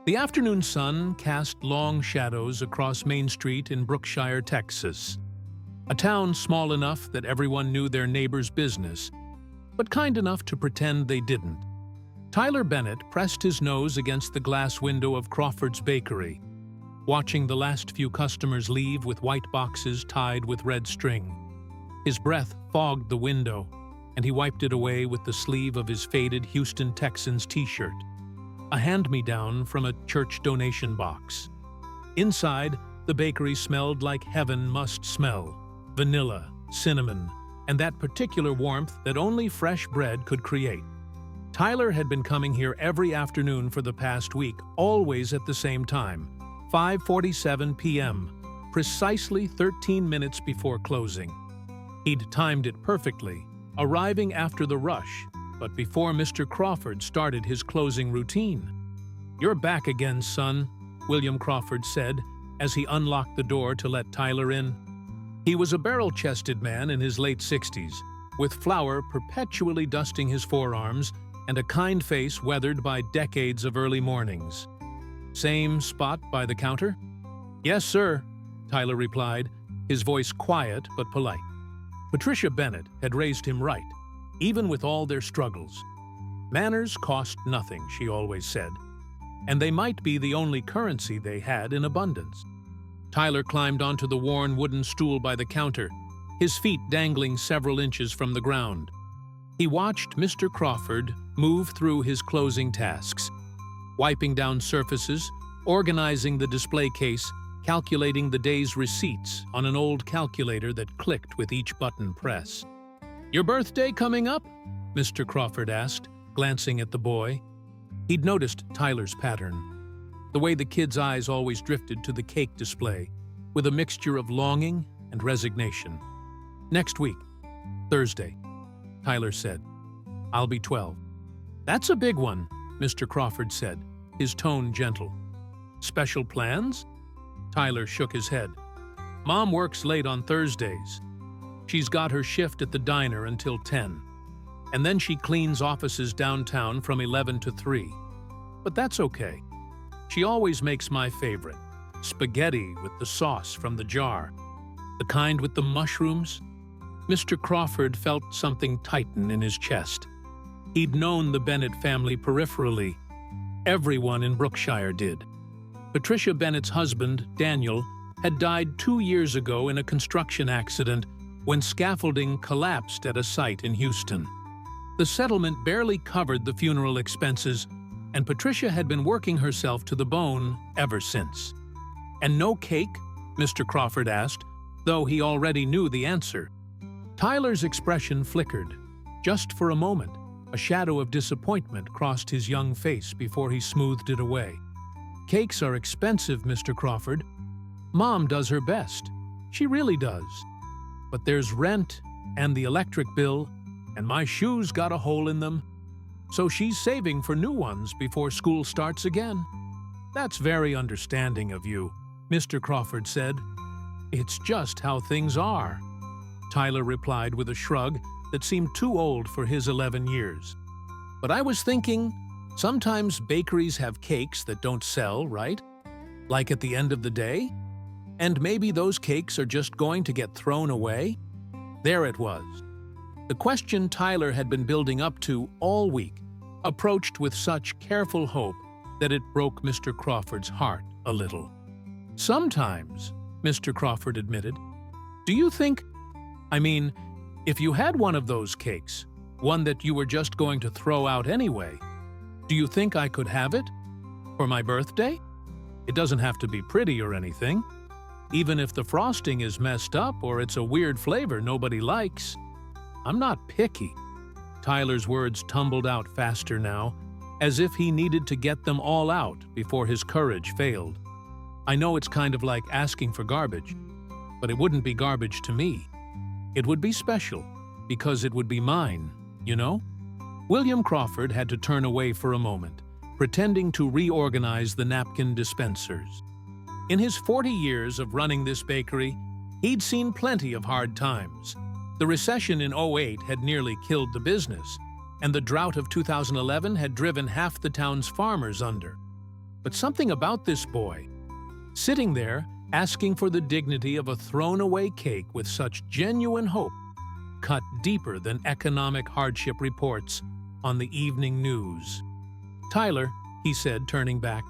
The afternoon sun cast long shadows across Main Street in Brookshire, Texas, a town small enough that everyone knew their neighbor's business, but kind enough to pretend they didn't. Tyler Bennett pressed his nose against the glass window of Crawford's Bakery, watching the last few customers leave with white boxes tied with red string. His breath fogged the window, and he wiped it away with the sleeve of his faded Houston Texans t-shirt, a hand-me-down from a church donation box. Inside, the bakery smelled like heaven must smell: vanilla, cinnamon, and that particular warmth that only fresh bread could create. Tyler had been coming here every afternoon for the past week, always at the same time, 5:47 p.m., precisely 13 minutes before closing. He'd timed it perfectly, arriving after the rush, but before Mr. Crawford started his closing routine. "You're back again, son," William Crawford said as he unlocked the door to let Tyler in. He was a barrel-chested man in his late 60s, with flour perpetually dusting his forearms and a kind face weathered by decades of early mornings. "Same spot by the counter?" "Yes, sir," Tyler replied, his voice quiet but polite. Patricia Bennett had raised him right, even with all their struggles. Manners cost nothing, she always said, and they might be the only currency they had in abundance. Tyler climbed onto the worn wooden stool by the counter, his feet dangling several inches from the ground. He watched Mr. Crawford move through his closing tasks, wiping down surfaces, organizing the display case, calculating the day's receipts on an old calculator that clicked with each button press. "Your birthday coming up?" Mr. Crawford asked, glancing at the boy. He'd noticed Tyler's pattern, the way the kid's eyes always drifted to the cake display, with a mixture of longing and resignation. "Next week, Thursday," Tyler said. "I'll be 12. "That's a big one," Mr. Crawford said, his tone gentle. "Special plans?" Tyler shook his head. "Mom works late on Thursdays. She's got her shift at the diner until 10, and then she cleans offices downtown from 11 to 3. But that's okay. She always makes my favorite, spaghetti with the sauce from the jar, the kind with the mushrooms." Mr. Crawford felt something tighten in his chest. He'd known the Bennett family peripherally. Everyone in Brookshire did. Patricia Bennett's husband, Daniel, had died 2 years ago in a construction accident when scaffolding collapsed at a site in Houston. The settlement barely covered the funeral expenses, and Patricia had been working herself to the bone ever since. "And no cake?" Mr. Crawford asked, though he already knew the answer. Tyler's expression flickered. Just for a moment, a shadow of disappointment crossed his young face before he smoothed it away. "Cakes are expensive, Mr. Crawford. Mom does her best. She really does. But there's rent and the electric bill, and my shoes got a hole in them. So she's saving for new ones before school starts again." "That's very understanding of you," Mr. Crawford said. "It's just how things are," Tyler replied with a shrug that seemed too old for his 11 years. "But I was thinking, sometimes bakeries have cakes that don't sell, right? Like at the end of the day? And maybe those cakes are just going to get thrown away?" There it was. The question Tyler had been building up to all week, approached with such careful hope that it broke Mr. Crawford's heart a little. "Sometimes," Mr. Crawford admitted. "Do you think, if you had one of those cakes, one that you were just going to throw out anyway, do you think I could have it? For my birthday? It doesn't have to be pretty or anything. Even if the frosting is messed up or it's a weird flavor nobody likes. I'm not picky." Tyler's words tumbled out faster now, as if he needed to get them all out before his courage failed. "I know it's kind of like asking for garbage, but it wouldn't be garbage to me. It would be special, because it would be mine, you know?" William Crawford had to turn away for a moment, pretending to reorganize the napkin dispensers. In his 40 years of running this bakery, he'd seen plenty of hard times. The recession in '08 had nearly killed the business, and the drought of 2011 had driven half the town's farmers under. But something about this boy, sitting there asking for the dignity of a thrown-away cake with such genuine hope, cut deeper than economic hardship reports on the evening news. "Tyler," he said, turning back,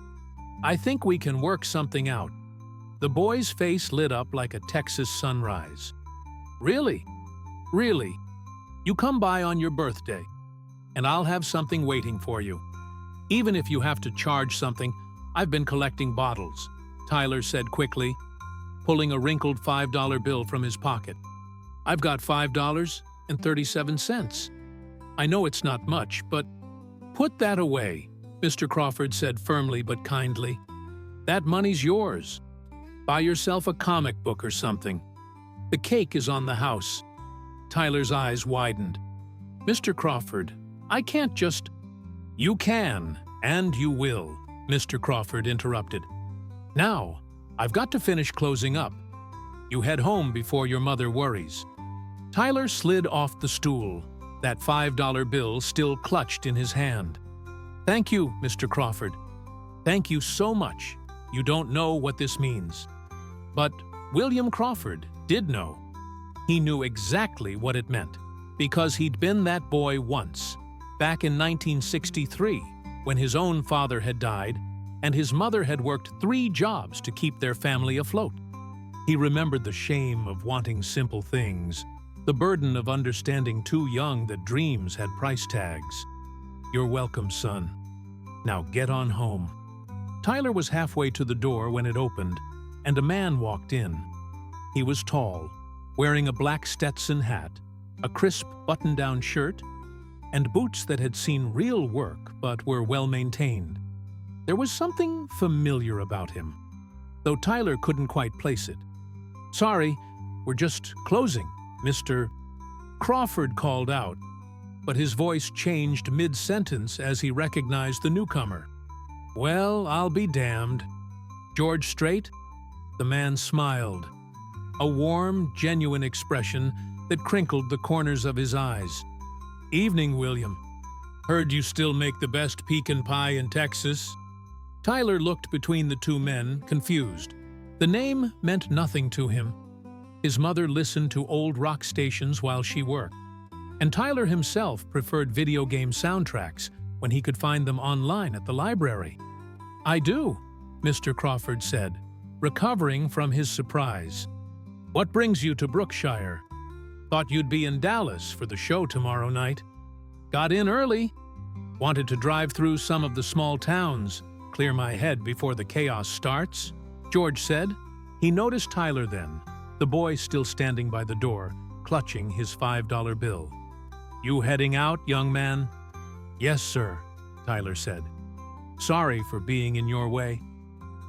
"I think we can work something out." The boy's face lit up like a Texas sunrise. "Really? Really? You come by on your birthday, and I'll have something waiting for you. Even if you have to charge something, I've been collecting bottles," Tyler said quickly, pulling a wrinkled $5 bill from his pocket. "I've got $5.37. I know it's not much, but—" "Put that away," Mr. Crawford said firmly but kindly. "That money's yours. Buy yourself a comic book or something. The cake is on the house." Tyler's eyes widened. "Mr. Crawford, I can't just—" "You can, and you will," Mr. Crawford interrupted. "Now, I've got to finish closing up. You head home before your mother worries." Tyler slid off the stool, that $5 bill still clutched in his hand. "Thank you, Mr. Crawford. Thank you so much. You don't know what this means." But William Crawford did know. He knew exactly what it meant, because he'd been that boy once, back in 1963, when his own father had died and his mother had worked 3 jobs to keep their family afloat. He remembered the shame of wanting simple things, the burden of understanding too young that dreams had price tags. "You're welcome, son. Now get on home." Tyler was halfway to the door when it opened, and a man walked in. He was tall, wearing a black Stetson hat, a crisp button-down shirt, and boots that had seen real work but were well-maintained. There was something familiar about him, though Tyler couldn't quite place it. "Sorry, we're just closing," Mr. Crawford called out, but his voice changed mid-sentence as he recognized the newcomer. "Well, I'll be damned. George Strait?" The man smiled, a warm, genuine expression that crinkled the corners of his eyes. "Evening, William. Heard you still make the best pecan pie in Texas." Tyler looked between the two men, confused. The name meant nothing to him. His mother listened to old rock stations while she worked, and Tyler himself preferred video game soundtracks when he could find them online at the library. "I do," Mr. Crawford said, recovering from his surprise. "What brings you to Brookshire? Thought you'd be in Dallas for the show tomorrow night." "Got in early. Wanted to drive through some of the small towns, clear my head before the chaos starts," George said. He noticed Tyler then, the boy still standing by the door, clutching his $5 bill. "You heading out, young man?" "Yes, sir," Tyler said. "Sorry for being in your way."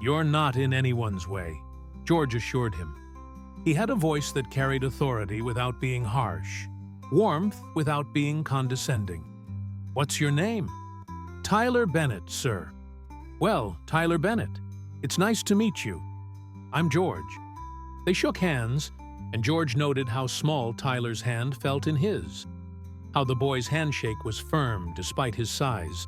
"You're not in anyone's way," George assured him. He had a voice that carried authority without being harsh, warmth without being condescending. "What's your name?" "Tyler Bennett, sir." "Well, Tyler Bennett, it's nice to meet you. I'm George." They shook hands, and George noted how small Tyler's hand felt in his, how the boy's handshake was firm despite his size.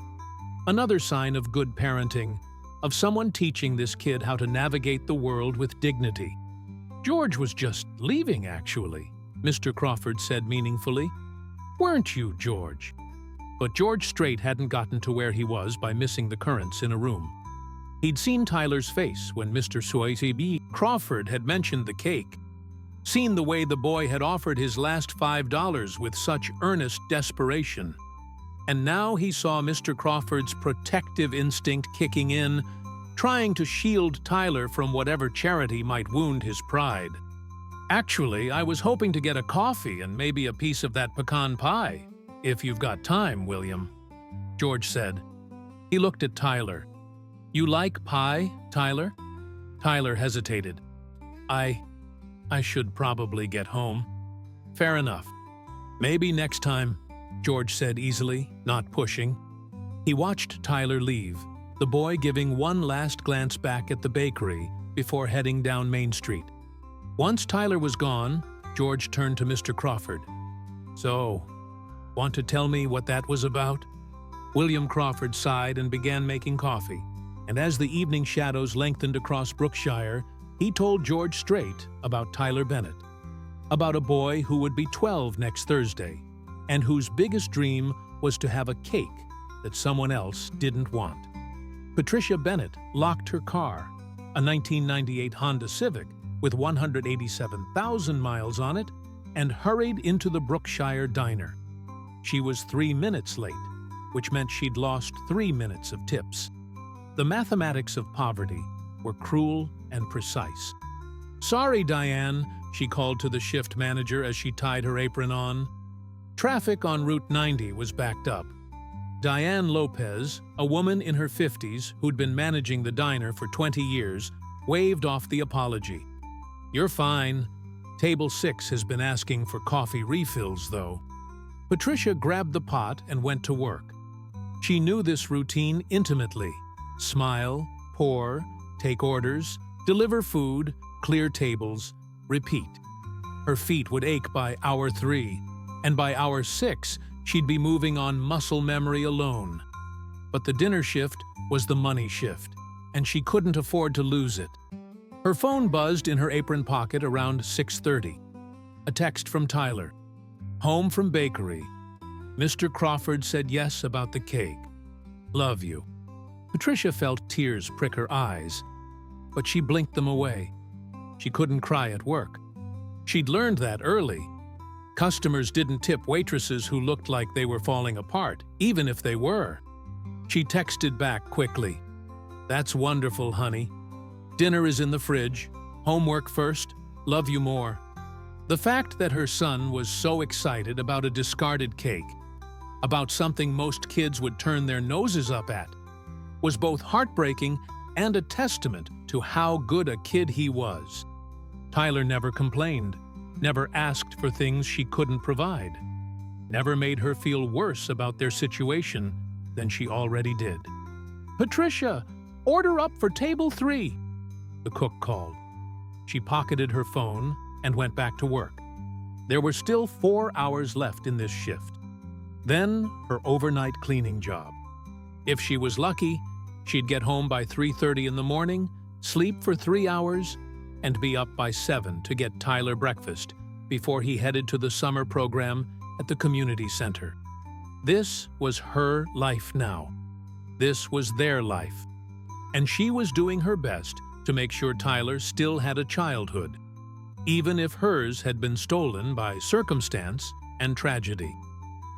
Another sign of good parenting, of someone teaching this kid how to navigate the world with dignity. "George was just leaving, actually," Mr. Crawford said meaningfully. "Weren't you, George?" But George Strait hadn't gotten to where he was by missing the currents in a room. He'd seen Tyler's face when Mr. Crawford had mentioned the cake, seen the way the boy had offered his last $5 with such earnest desperation. And now he saw Mr. Crawford's protective instinct kicking in, trying to shield Tyler from whatever charity might wound his pride. "Actually, I was hoping to get a coffee and maybe a piece of that pecan pie, if you've got time, William," George said. He looked at Tyler. "You like pie, Tyler?" Tyler hesitated. I should probably get home." "Fair enough. Maybe next time," George said easily, not pushing. He watched Tyler leave, the boy giving one last glance back at the bakery before heading down Main Street. Once Tyler was gone, George turned to Mr. Crawford. "So, want to tell me what that was about?" William Crawford sighed and began making coffee. And as the evening shadows lengthened across Brookshire, he told George Strait about Tyler Bennett, about a boy who would be 12 next Thursday, and whose biggest dream was to have a cake that someone else didn't want. Patricia Bennett locked her car, a 1998 Honda Civic with 187,000 miles on it, and hurried into the Brookshire diner. She was 3 minutes late, which meant she'd lost 3 minutes of tips. The mathematics of poverty were cruel and precise. "Sorry, Diane," she called to the shift manager as she tied her apron on. Traffic on Route 90 was backed up. Diane Lopez, a woman in her 50s who'd been managing the diner for 20 years, waved off the apology. "You're fine. Table 6 has been asking for coffee refills, though." Patricia grabbed the pot and went to work. She knew this routine intimately. Smile, pour, take orders, deliver food, clear tables, repeat. Her feet would ache by hour 3, and by hour 6, she'd be moving on muscle memory alone. But the dinner shift was the money shift, and she couldn't afford to lose it. Her phone buzzed in her apron pocket around 6:30. A text from Tyler. "Home from bakery. Mr. Crawford said yes about the cake. Love you." Patricia felt tears prick her eyes, but she blinked them away. She couldn't cry at work. She'd learned that early. Customers didn't tip waitresses who looked like they were falling apart, even if they were. She texted back quickly. "That's wonderful, honey. Dinner is in the fridge. Homework first. Love you more." The fact that her son was so excited about a discarded cake, about something most kids would turn their noses up at, was both heartbreaking and a testament to how good a kid he was. Tyler never complained, never asked for things she couldn't provide, never made her feel worse about their situation than she already did. "Patricia, order up for table 3, the cook called. She pocketed her phone and went back to work. There were still 4 hours left in this shift. Then her overnight cleaning job. If she was lucky, she'd get home by 3:30 in the morning, sleep for 3 hours, and be up by 7 to get Tyler breakfast before he headed to the summer program at the community center. This was her life now. This was their life. And she was doing her best to make sure Tyler still had a childhood, even if hers had been stolen by circumstance and tragedy.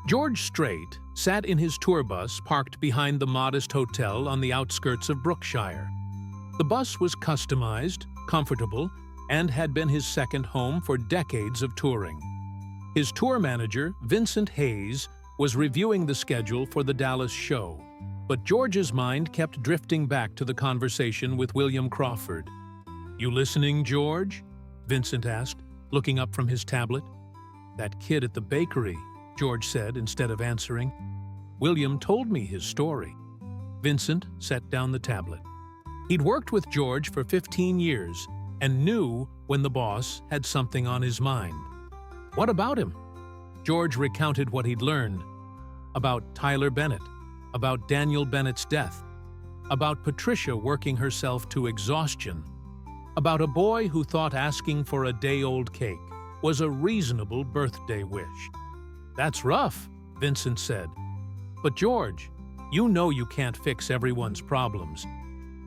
George Strait sat in his tour bus parked behind the modest hotel on the outskirts of Brookshire. The bus was customized, comfortable, and had been his second home for decades of touring. His tour manager, Vincent Hayes, was reviewing the schedule for the Dallas show, but George's mind kept drifting back to the conversation with William Crawford. "You listening, George?" Vincent asked, looking up from his tablet. "That kid at the bakery," George said instead of answering. "William told me his story." Vincent set down the tablet. He'd worked with George for 15 years and knew when the boss had something on his mind. "What about him?" George recounted what he'd learned about Tyler Bennett, about Daniel Bennett's death, about Patricia working herself to exhaustion, about a boy who thought asking for a day-old cake was a reasonable birthday wish. "That's rough," Vincent said. "But George, you know you can't fix everyone's problems.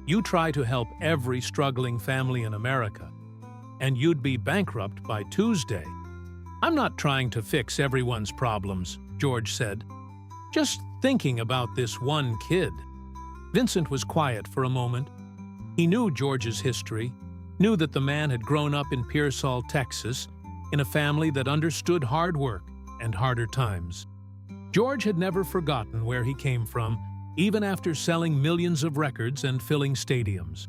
You try to help every struggling family in America, and you'd be bankrupt by Tuesday." "I'm not trying to fix everyone's problems," George said. "Just thinking about this one kid." Vincent was quiet for a moment. He knew George's history, knew that the man had grown up in Pearsall, Texas, in a family that understood hard work and harder times. George had never forgotten where he came from, even after selling millions of records and filling stadiums.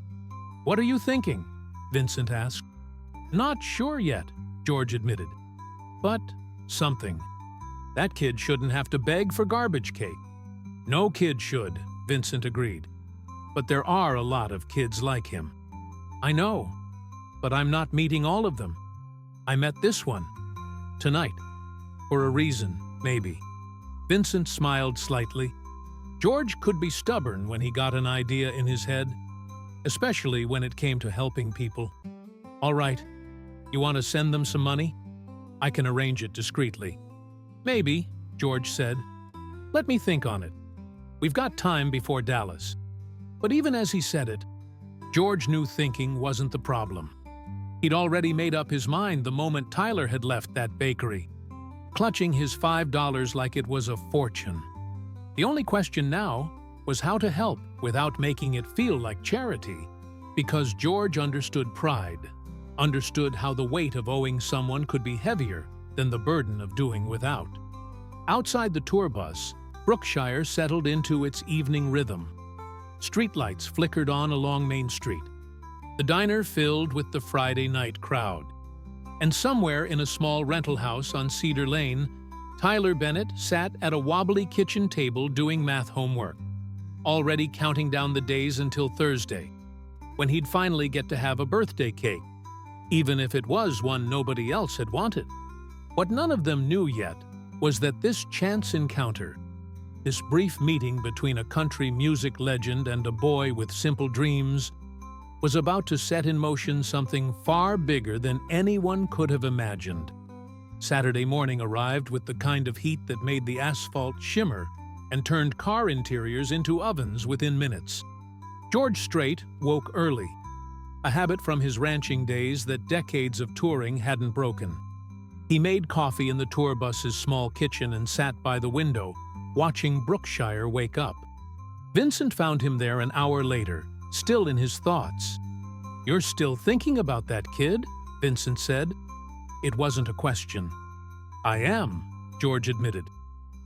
"What are you thinking?" Vincent asked. "Not sure yet," George admitted. "But something. That kid shouldn't have to beg for garbage cake." "No kid should," Vincent agreed. "But there are a lot of kids like him." "I know, but I'm not meeting all of them. I met this one. Tonight. For a reason, maybe." Vincent smiled slightly. George could be stubborn when he got an idea in his head, especially when it came to helping people. "All right, you want to send them some money? I can arrange it discreetly." "Maybe," George said. "Let me think on it. We've got time before Dallas." But even as he said it, George knew thinking wasn't the problem. He'd already made up his mind the moment Tyler had left that bakery, clutching his $5 like it was a fortune. The only question now was how to help without making it feel like charity, because George understood pride, understood how the weight of owing someone could be heavier than the burden of doing without. Outside the tour bus, Brookshire settled into its evening rhythm. Streetlights flickered on along Main Street, the diner filled with the Friday night crowd. And somewhere in a small rental house on Cedar Lane, Tyler Bennett sat at a wobbly kitchen table doing math homework, already counting down the days until Thursday, when he'd finally get to have a birthday cake, even if it was one nobody else had wanted. What none of them knew yet was that this chance encounter, this brief meeting between a country music legend and a boy with simple dreams, was about to set in motion something far bigger than anyone could have imagined. Saturday morning arrived with the kind of heat that made the asphalt shimmer and turned car interiors into ovens within minutes. George Strait woke early, a habit from his ranching days that decades of touring hadn't broken. He made coffee in the tour bus's small kitchen and sat by the window, watching Brookshire wake up. Vincent found him there an hour later, still in his thoughts. "You're still thinking about that kid?" Vincent said. It wasn't a question. "I am," George admitted.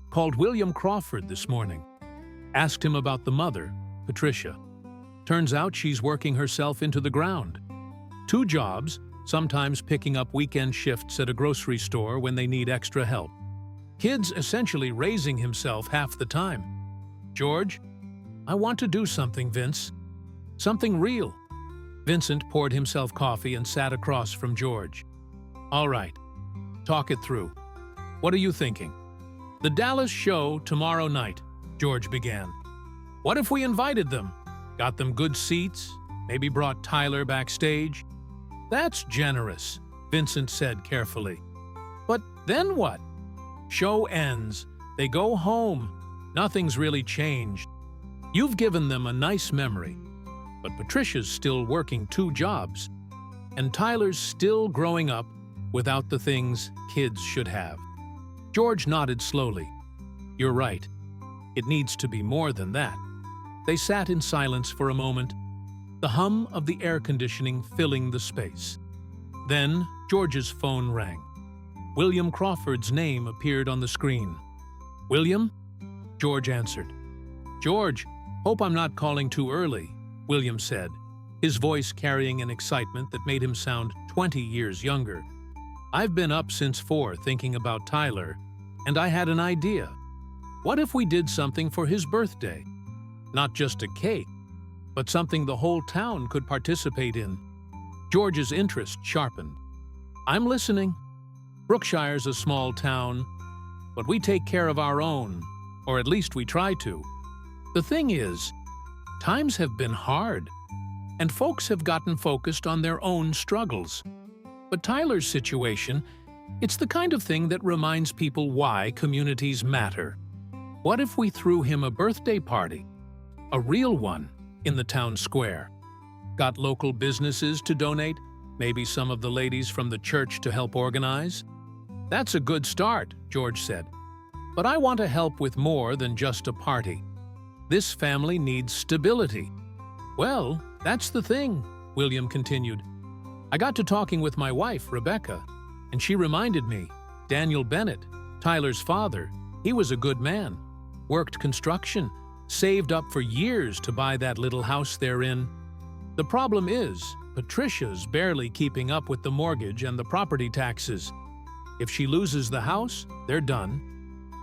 "Called William Crawford this morning. Asked him about the mother, Patricia. Turns out she's working herself into the ground. 2 jobs, sometimes picking up weekend shifts at a grocery store when they need extra help. Kid's essentially raising himself half the time. George, I want to do something, Vince. Something real." Vincent poured himself coffee and sat across from George. "All right, talk it through. What are you thinking?" "The Dallas show tomorrow night," George began. "What if we invited them? Got them good seats, maybe brought Tyler backstage?" "That's generous," Vincent said carefully. "But then what? Show ends. They go home. Nothing's really changed. You've given them a nice memory. But Patricia's still working 2 jobs. And Tyler's still growing up without the things kids should have." George nodded slowly. "You're right. It needs to be more than that." They sat in silence for a moment, the hum of the air conditioning filling the space. Then George's phone rang. William Crawford's name appeared on the screen. "William?" George answered. "George, hope I'm not calling too early," William said, his voice carrying an excitement that made him sound 20 years younger. "I've been up since 4 thinking about Tyler, and I had an idea. What if we did something for his birthday? Not just a cake, but something the whole town could participate in." George's interest sharpened. "I'm listening. Brookshire's a small town, but we take care of our own, or at least we try to. The thing is, times have been hard, and folks have gotten focused on their own struggles. But Tyler's situation, it's the kind of thing that reminds people why communities matter. What if we threw him a birthday party? A real one, in the town square. Got local businesses to donate, maybe some of the ladies from the church to help organize?" "That's a good start," George said. "But I want to help with more than just a party. This family needs stability." "Well, that's the thing," William continued. "I got to talking with my wife, Rebecca, and she reminded me, Daniel Bennett, Tyler's father, he was a good man, worked construction, saved up for years to buy that little house they're in. The problem is, Patricia's barely keeping up with the mortgage and the property taxes. If she loses the house, they're done.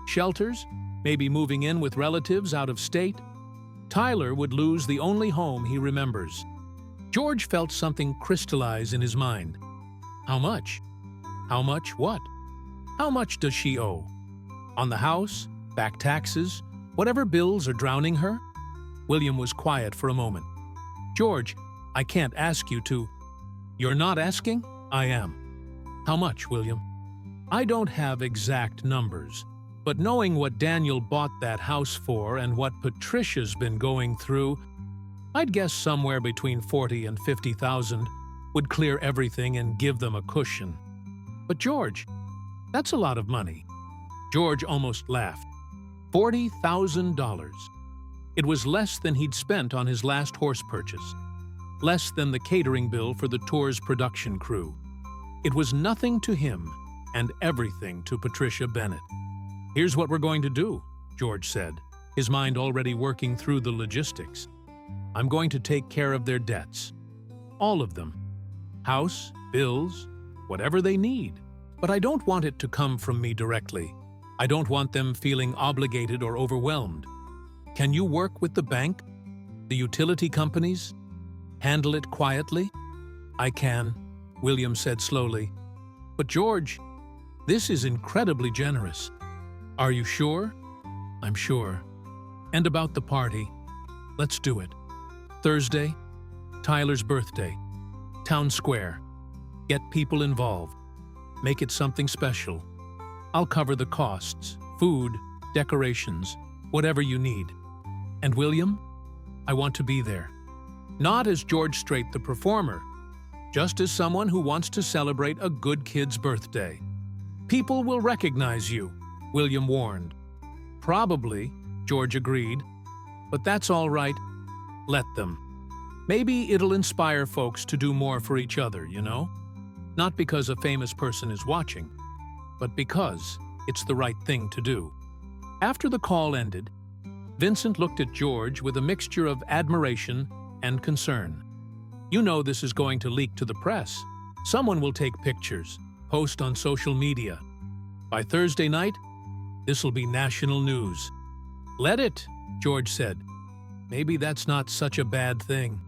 Shelters, maybe moving in with relatives out of state. Tyler would lose the only home he remembers." George felt something crystallize in his mind. How much? How much what? How much does she owe? On the house, back taxes, Whatever bills are drowning her? William was quiet for a moment. George, I can't ask you to. You're not asking? I am. How much, William? I don't have exact numbers, but knowing what Daniel bought that house for and what Patricia's been going through, I'd guess somewhere between 40 and 50,000 would clear everything and give them a cushion. But George, that's a lot of money. George almost laughed. $40,000. It was less than he'd spent on his last horse purchase, less than the catering bill for the tour's production crew. It was nothing to him and everything to Patricia Bennett. Here's what we're going to do, George said, his mind already working through the logistics. I'm going to take care of their debts. All of them. House, bills, whatever they need. But I don't want it to come from me directly. I don't want them feeling obligated or overwhelmed. Can you work with the bank? The utility companies? Handle it quietly? I can, William said slowly. But George, this is incredibly generous. Are you sure? I'm sure. And about the party? Let's do it. Thursday, Tyler's birthday. Town Square. Get people involved. Make it something special. I'll cover the costs, food, decorations, whatever you need. And William, I want to be there. Not as George Strait the performer, just as someone who wants to celebrate a good kid's birthday. People will recognize you, William warned. Probably, George agreed. But that's all right. Let them. Maybe it'll inspire folks to do more for each other, you know? Not because a famous person is watching, but because it's the right thing to do. After the call ended, Vincent looked at George with a mixture of admiration and concern. You know this is going to leak to the press. Someone will take pictures, post on social media. By Thursday night, this'll be national news. Let it, George said. Maybe that's not such a bad thing.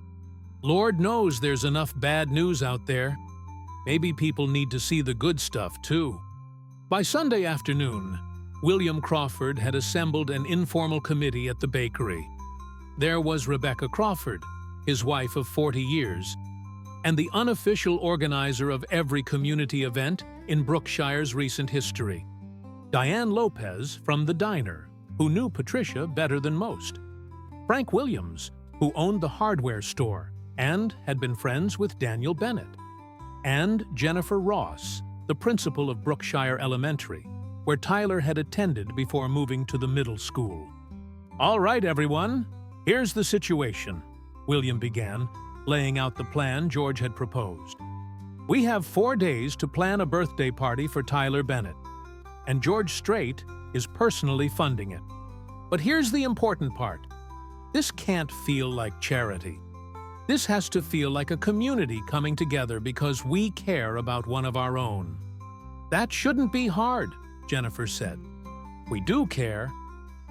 Lord knows there's enough bad news out there. Maybe people need to see the good stuff, too. By Sunday afternoon, William Crawford had assembled an informal committee at the bakery. There was Rebecca Crawford, his wife of 40 years, and the unofficial organizer of every community event in Brookshire's recent history, Diane Lopez from the diner, who knew Patricia better than most, Frank Williams, who owned the hardware store and had been friends with Daniel Bennett, and Jennifer Ross, the principal of Brookshire Elementary, where Tyler had attended before moving to the middle school. All right, everyone, here's the situation, William began, laying out the plan George had proposed. We have 4 days to plan a birthday party for Tyler Bennett, and George Strait is personally funding it. But here's the important part. This can't feel like charity. This has to feel like a community coming together because we care about one of our own. That shouldn't be hard, Jennifer said. We do care.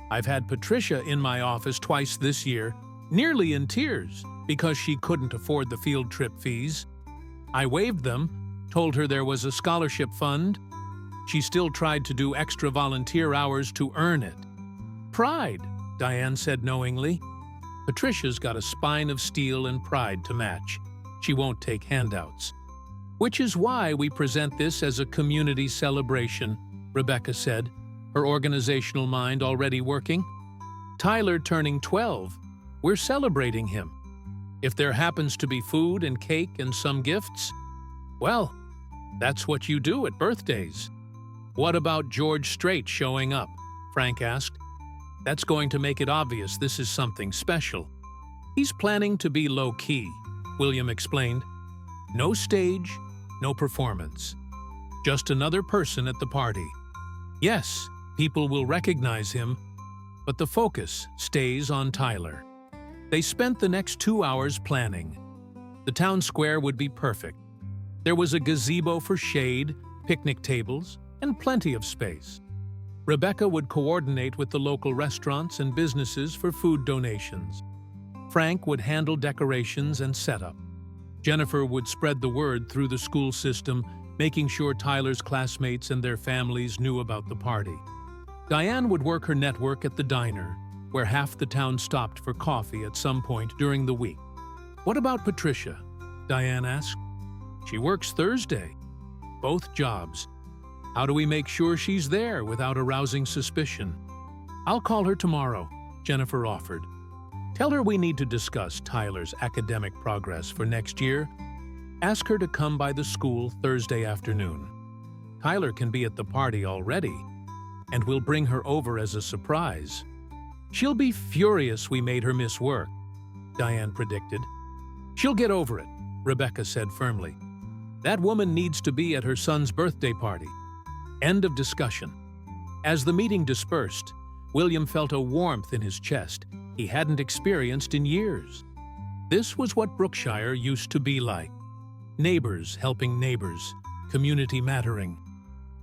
I've had Patricia in my office twice this year, nearly in tears, because she couldn't afford the field trip fees. I waived them, told her there was a scholarship fund. She still tried to do extra volunteer hours to earn it. Pride, Diane said knowingly. Patricia's got a spine of steel and pride to match. She won't take handouts. Which is why we present this as a community celebration, Rebecca said, her organizational mind already working. Tyler turning 12. We're celebrating him. If there happens to be food and cake and some gifts, well, that's what you do at birthdays. What about George Strait showing up? Frank asked. That's going to make it obvious this is something special. He's planning to be low-key, William explained. No stage, no performance. Just another person at the party. Yes, people will recognize him, but the focus stays on Tyler. They spent the next 2 hours planning. The town square would be perfect. There was a gazebo for shade, picnic tables, and plenty of space. Rebecca would coordinate with the local restaurants and businesses for food donations. Frank would handle decorations and setup. Jennifer would spread the word through the school system, making sure Tyler's classmates and their families knew about the party. Diane would work her network at the diner, where half the town stopped for coffee at some point during the week. "What about Patricia?" Diane asked. "She works Thursday." "Both jobs. How do we make sure she's there without arousing suspicion?" "I'll call her tomorrow," Jennifer offered. "Tell her we need to discuss Tyler's academic progress for next year. Ask her to come by the school Thursday afternoon. Tyler can be at the party already, and we'll bring her over as a surprise." "She'll be furious we made her miss work," Diane predicted. "She'll get over it," Rebecca said firmly. "That woman needs to be at her son's birthday party." End of discussion. As the meeting dispersed, William felt a warmth in his chest he hadn't experienced in years. This was what Brookshire used to be like. Neighbors helping neighbors, community mattering.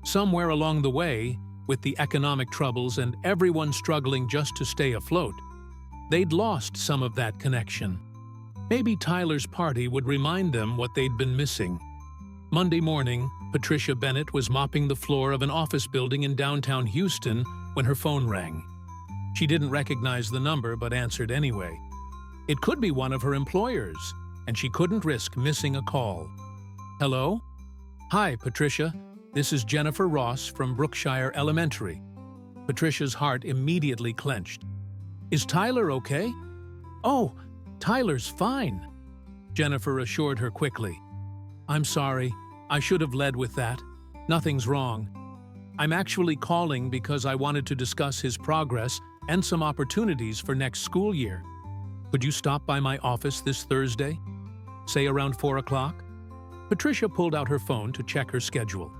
Somewhere along the way, with the economic troubles and everyone struggling just to stay afloat, they'd lost some of that connection. Maybe Tyler's party would remind them what they'd been missing. Monday morning, Patricia Bennett was mopping the floor of an office building in downtown Houston when her phone rang. She didn't recognize the number but answered anyway. It could be one of her employers, and she couldn't risk missing a call. "Hello? Hi, Patricia. This is Jennifer Ross from Brookshire Elementary." Patricia's heart immediately clenched. "Is Tyler okay?" "Oh, Tyler's fine," Jennifer assured her quickly. "I'm sorry. I should have led with that. Nothing's wrong. I'm actually calling because I wanted to discuss his progress and some opportunities for next school year. Could you stop by my office this Thursday? Say around 4 o'clock? Patricia pulled out her phone to check her schedule.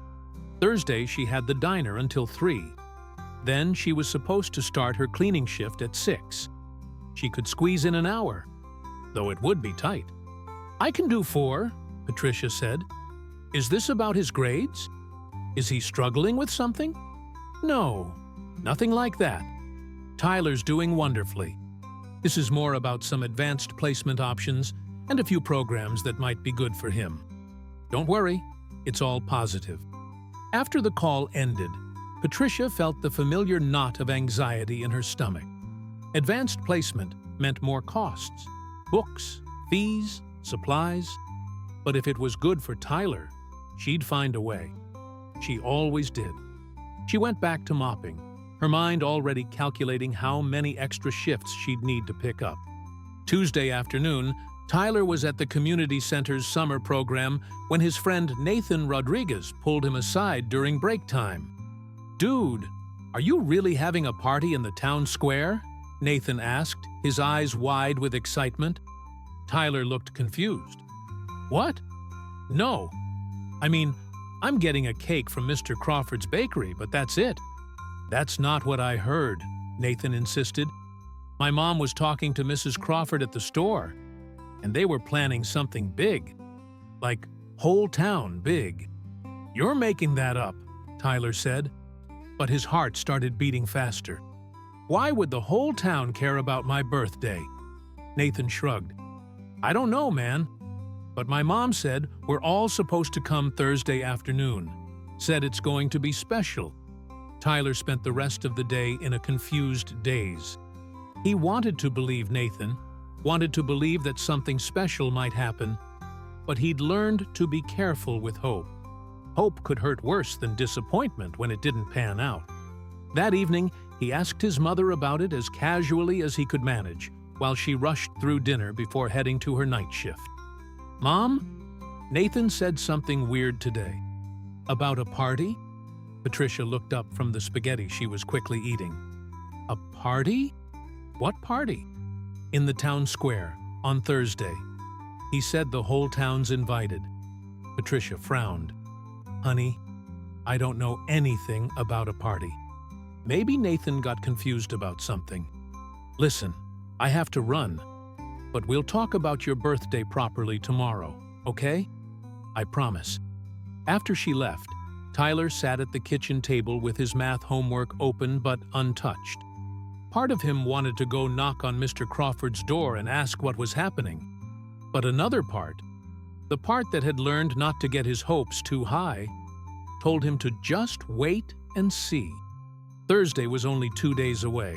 Thursday, she had the diner until 3. Then she was supposed to start her cleaning shift at 6. She could squeeze in an hour, though it would be tight. "I can do 4, Patricia said. "Is this about his grades? Is he struggling with something?" "No, nothing like that. Tyler's doing wonderfully. This is more about some advanced placement options and a few programs that might be good for him. Don't worry, it's all positive." After the call ended, Patricia felt the familiar knot of anxiety in her stomach. Advanced placement meant more costs, books, fees, supplies. But if it was good for Tyler, she'd find a way. She always did. She went back to mopping, her mind already calculating how many extra shifts she'd need to pick up. Tuesday afternoon, Tyler was at the community center's summer program when his friend Nathan Rodriguez pulled him aside during break time. "Dude, are you really having a party in the town square?" Nathan asked, his eyes wide with excitement. Tyler looked confused. "What? No. I mean, I'm getting a cake from Mr. Crawford's bakery, but that's it." "That's not what I heard," Nathan insisted. "My mom was talking to Mrs. Crawford at the store, and they were planning something big. Like, whole town big." "You're making that up," Tyler said, but his heart started beating faster. "Why would the whole town care about my birthday?" Nathan shrugged. "I don't know, man. But my mom said we're all supposed to come Thursday afternoon. Said it's going to be special." Tyler spent the rest of the day in a confused daze. He wanted to believe Nathan, wanted to believe that something special might happen, but he'd learned to be careful with hope. Hope could hurt worse than disappointment when it didn't pan out. That evening, he asked his mother about it as casually as he could manage, while she rushed through dinner before heading to her night shift. "Mom, Nathan said something weird today." "About a party?" Patricia looked up from the spaghetti she was quickly eating. "A party? What party?" "In the town square, on Thursday. He said the whole town's invited." Patricia frowned. "Honey, I don't know anything about a party." Maybe Nathan got confused about something. "Listen, I have to run, but we'll talk about your birthday properly tomorrow, okay? I promise." After she left, Tyler sat at the kitchen table with his math homework open but untouched. Part of him wanted to go knock on Mr. Crawford's door and ask what was happening. But another part, the part that had learned not to get his hopes too high, told him to just wait and see. Thursday was only 2 days away.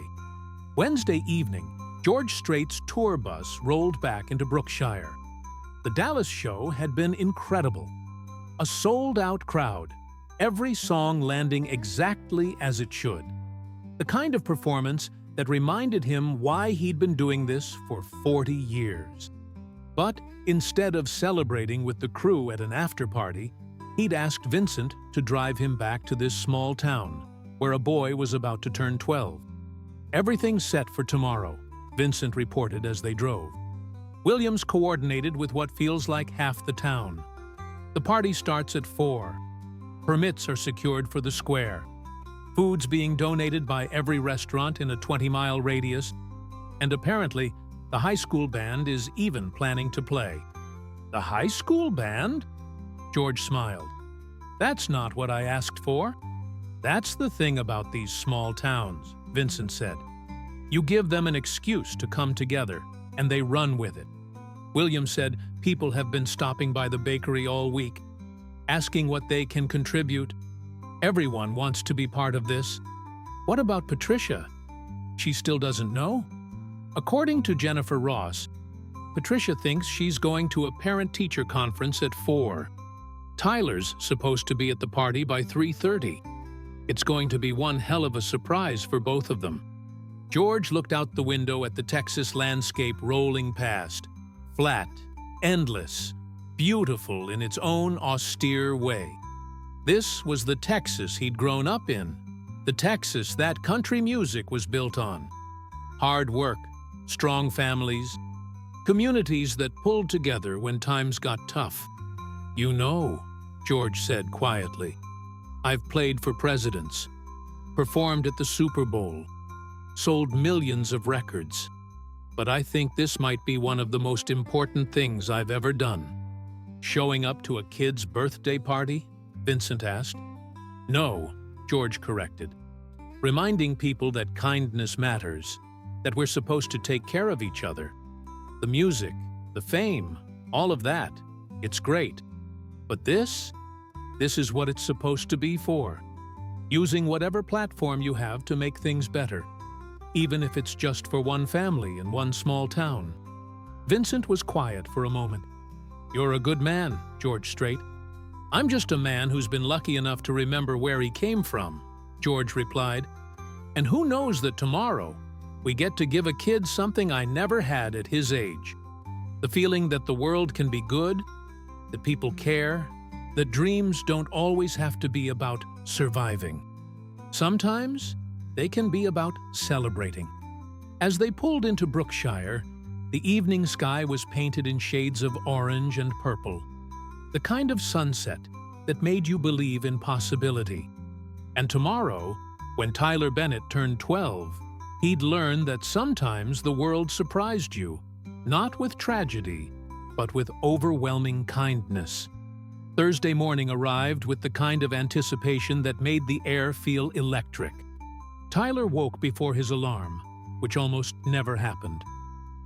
Wednesday evening, George Strait's tour bus rolled back into Brookshire. The Dallas show had been incredible. A sold-out crowd, every song landing exactly as it should. The kind of performance that reminded him why he'd been doing this for 40 years. But instead of celebrating with the crew at an after-party, he'd asked Vincent to drive him back to this small town, where a boy was about to turn 12. "Everything's set for tomorrow," Vincent reported as they drove. Williams coordinated with what feels like half the town. The party starts at 4. Permits are secured for the square. Food's being donated by every restaurant in a 20-mile radius, and apparently, the high school band is even planning to play. "The high school band?" George smiled. "That's not what I asked for." "That's the thing about these small towns," Vincent said. "You give them an excuse to come together, and they run with it." Williams said people have been stopping by the bakery all week, asking what they can contribute. Everyone wants to be part of this. "What about Patricia? She still doesn't know?" According to Jennifer Ross, Patricia thinks she's going to a parent-teacher conference at 4. Tyler's supposed to be at the party by 3:30. It's going to be one hell of a surprise for both of them. George looked out the window at the Texas landscape rolling past. Flat, endless, beautiful in its own austere way. This was the Texas he'd grown up in, the Texas that country music was built on. Hard work, strong families, communities that pulled together when times got tough. "You know," George said quietly, "I've played for presidents, performed at the Super Bowl, sold millions of records, but I think this might be one of the most important things I've ever done." "Showing up to a kid's birthday party?" Vincent asked. "No," George corrected. "Reminding people that kindness matters, that we're supposed to take care of each other. The music, the fame, all of that, it's great. But this is what it's supposed to be for. Using whatever platform you have to make things better, even if it's just for one family in one small town." Vincent was quiet for a moment. "You're a good man, George Strait." "I'm just a man who's been lucky enough to remember where he came from," George replied. "And who knows that tomorrow we get to give a kid something I never had at his age. The feeling that the world can be good, that people care, that dreams don't always have to be about surviving. Sometimes they can be about celebrating." As they pulled into Brookshire, the evening sky was painted in shades of orange and purple, the kind of sunset that made you believe in possibility. And tomorrow, when Tyler Bennett turned 12, he'd learn that sometimes the world surprised you, not with tragedy, but with overwhelming kindness. Thursday morning arrived with the kind of anticipation that made the air feel electric. Tyler woke before his alarm, which almost never happened.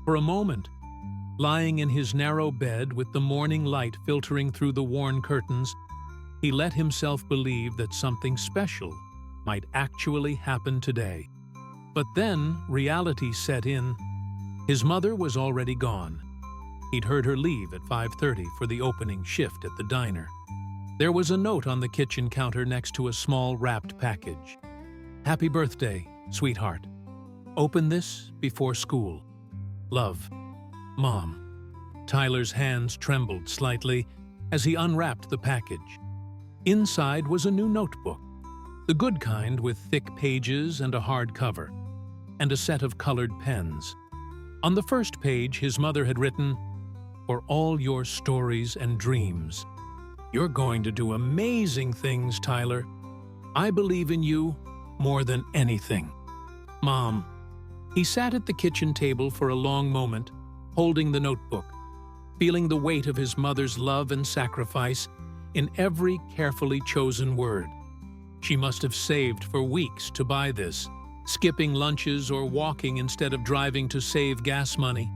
For a moment, lying in his narrow bed with the morning light filtering through the worn curtains, he let himself believe that something special might actually happen today. But then reality set in. His mother was already gone. He'd heard her leave at 5:30 for the opening shift at the diner. There was a note on the kitchen counter next to a small wrapped package. "Happy birthday, sweetheart. Open this before school. Love, Mom." Tyler's hands trembled slightly as he unwrapped the package. Inside was a new notebook, the good kind with thick pages and a hard cover, and a set of colored pens. On the first page, his mother had written, "For all your stories and dreams. You're going to do amazing things, Tyler. I believe in you more than anything. Mom." He sat at the kitchen table for a long moment, holding the notebook, feeling the weight of his mother's love and sacrifice in every carefully chosen word. She must have saved for weeks to buy this, skipping lunches or walking instead of driving to save gas money.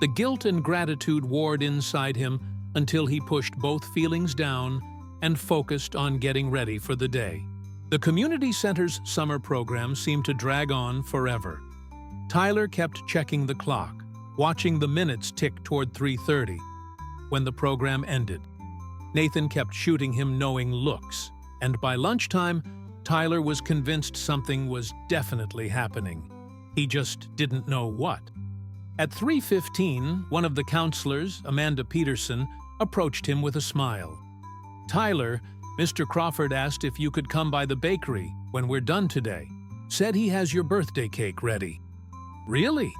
The guilt and gratitude warred inside him until he pushed both feelings down and focused on getting ready for the day. The community center's summer program seemed to drag on forever. Tyler kept checking the clock, watching the minutes tick toward 3:30. When the program ended, Nathan kept shooting him knowing looks, and by lunchtime, Tyler was convinced something was definitely happening. He just didn't know what. At 3:15, one of the counselors, Amanda Peterson, approached him with a smile. "Tyler, Mr. Crawford asked if you could come by the bakery when we're done today. Said he has your birthday cake ready." "Really?"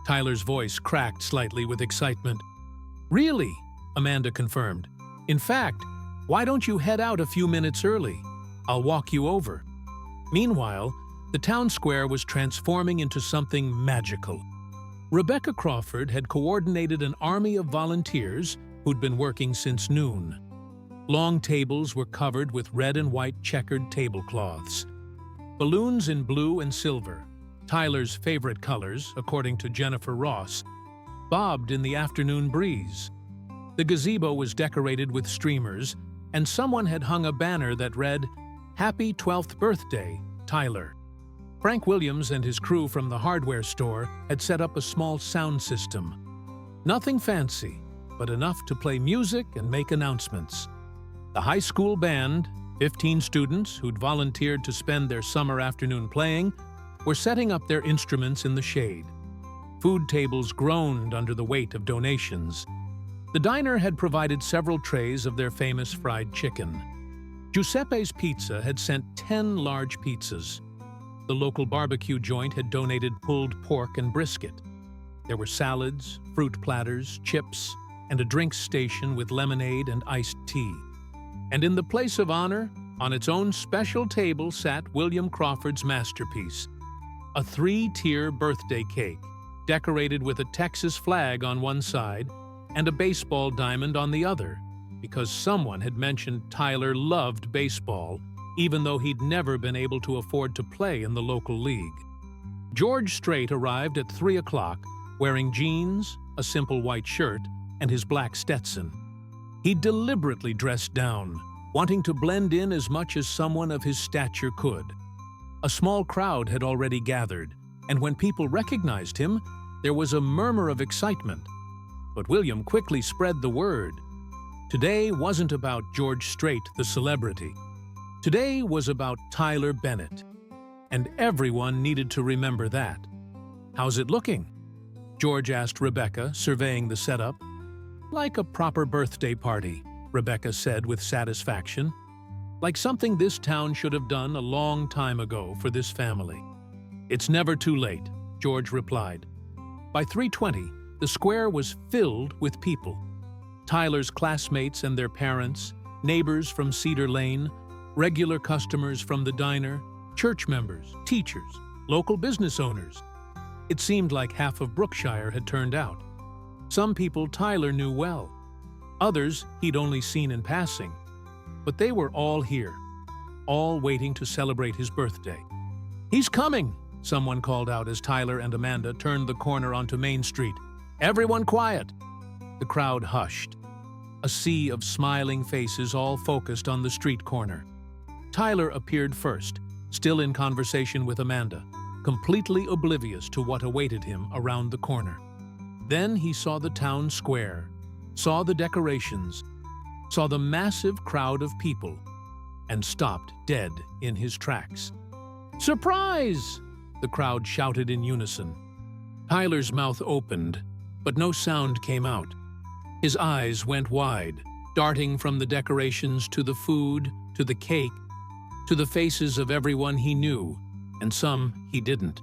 Tyler's voice cracked slightly with excitement. "Really?" Amanda confirmed. "In fact, why don't you head out a few minutes early? I'll walk you over." Meanwhile, the town square was transforming into something magical. Rebecca Crawford had coordinated an army of volunteers who'd been working since noon. Long tables were covered with red and white checkered tablecloths. Balloons in blue and silver, Tyler's favorite colors, according to Jennifer Ross, bobbed in the afternoon breeze. The gazebo was decorated with streamers, and someone had hung a banner that read, "Happy 12th birthday, Tyler." Frank Williams and his crew from the hardware store had set up a small sound system. Nothing fancy, but enough to play music and make announcements. The high school band, 15 students who'd volunteered to spend their summer afternoon playing, were setting up their instruments in the shade. Food tables groaned under the weight of donations. The diner had provided several trays of their famous fried chicken. Giuseppe's Pizza had sent 10 large pizzas. The local barbecue joint had donated pulled pork and brisket. There were salads, fruit platters, chips, and a drinks station with lemonade and iced tea. And in the place of honor, on its own special table sat William Crawford's masterpiece, a 3-tier birthday cake, decorated with a Texas flag on one side and a baseball diamond on the other, because someone had mentioned Tyler loved baseball, even though he'd never been able to afford to play in the local league. George Strait arrived at 3 o'clock, wearing jeans, a simple white shirt, and his black Stetson. He deliberately dressed down, wanting to blend in as much as someone of his stature could. A small crowd had already gathered, and when people recognized him, there was a murmur of excitement. But William quickly spread the word. Today wasn't about George Strait, the celebrity. Today was about Tyler Bennett, and everyone needed to remember that. "How's it looking?" George asked Rebecca, surveying the setup. "Like a proper birthday party," Rebecca said with satisfaction. "Like something this town should have done a long time ago for this family." "It's never too late," George replied. By 3:20, the square was filled with people. Tyler's classmates and their parents, neighbors from Cedar Lane, regular customers from the diner, church members, teachers, local business owners. It seemed like half of Brookshire had turned out. Some people Tyler knew well. Others he'd only seen in passing. But they were all here, all waiting to celebrate his birthday. "He's coming!" someone called out as Tyler and Amanda turned the corner onto Main Street. "Everyone quiet!" The crowd hushed. A sea of smiling faces all focused on the street corner. Tyler appeared first, still in conversation with Amanda, completely oblivious to what awaited him around the corner. Then he saw the town square, saw the decorations, saw the massive crowd of people, and stopped dead in his tracks. "Surprise!" the crowd shouted in unison. Tyler's mouth opened, but no sound came out. His eyes went wide, darting from the decorations to the food, to the cake, to the faces of everyone he knew, and some he didn't.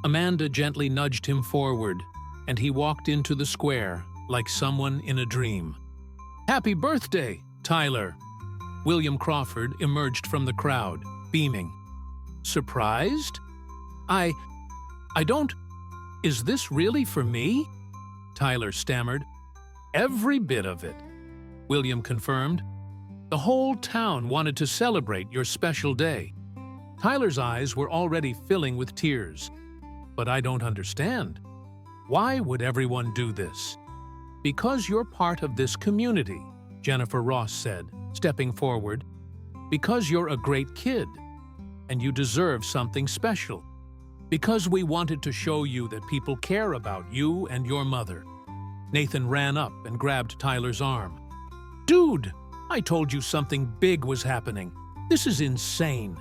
Amanda gently nudged him forward, and he walked into the square like someone in a dream. "Happy birthday, Tyler!" William Crawford emerged from the crowd, beaming. "Surprised? I don't... Is this really for me?" Tyler stammered. "Every bit of it," William confirmed. "The whole town wanted to celebrate your special day." Tyler's eyes were already filling with tears. "But I don't understand. Why would everyone do this?" "Because you're part of this community," Jennifer Ross said, stepping forward. "Because you're a great kid, and you deserve something special." Because we wanted to show you that people care about you and your mother. Nathan ran up and grabbed Tyler's arm. Dude, I told you something big was happening. This is insane.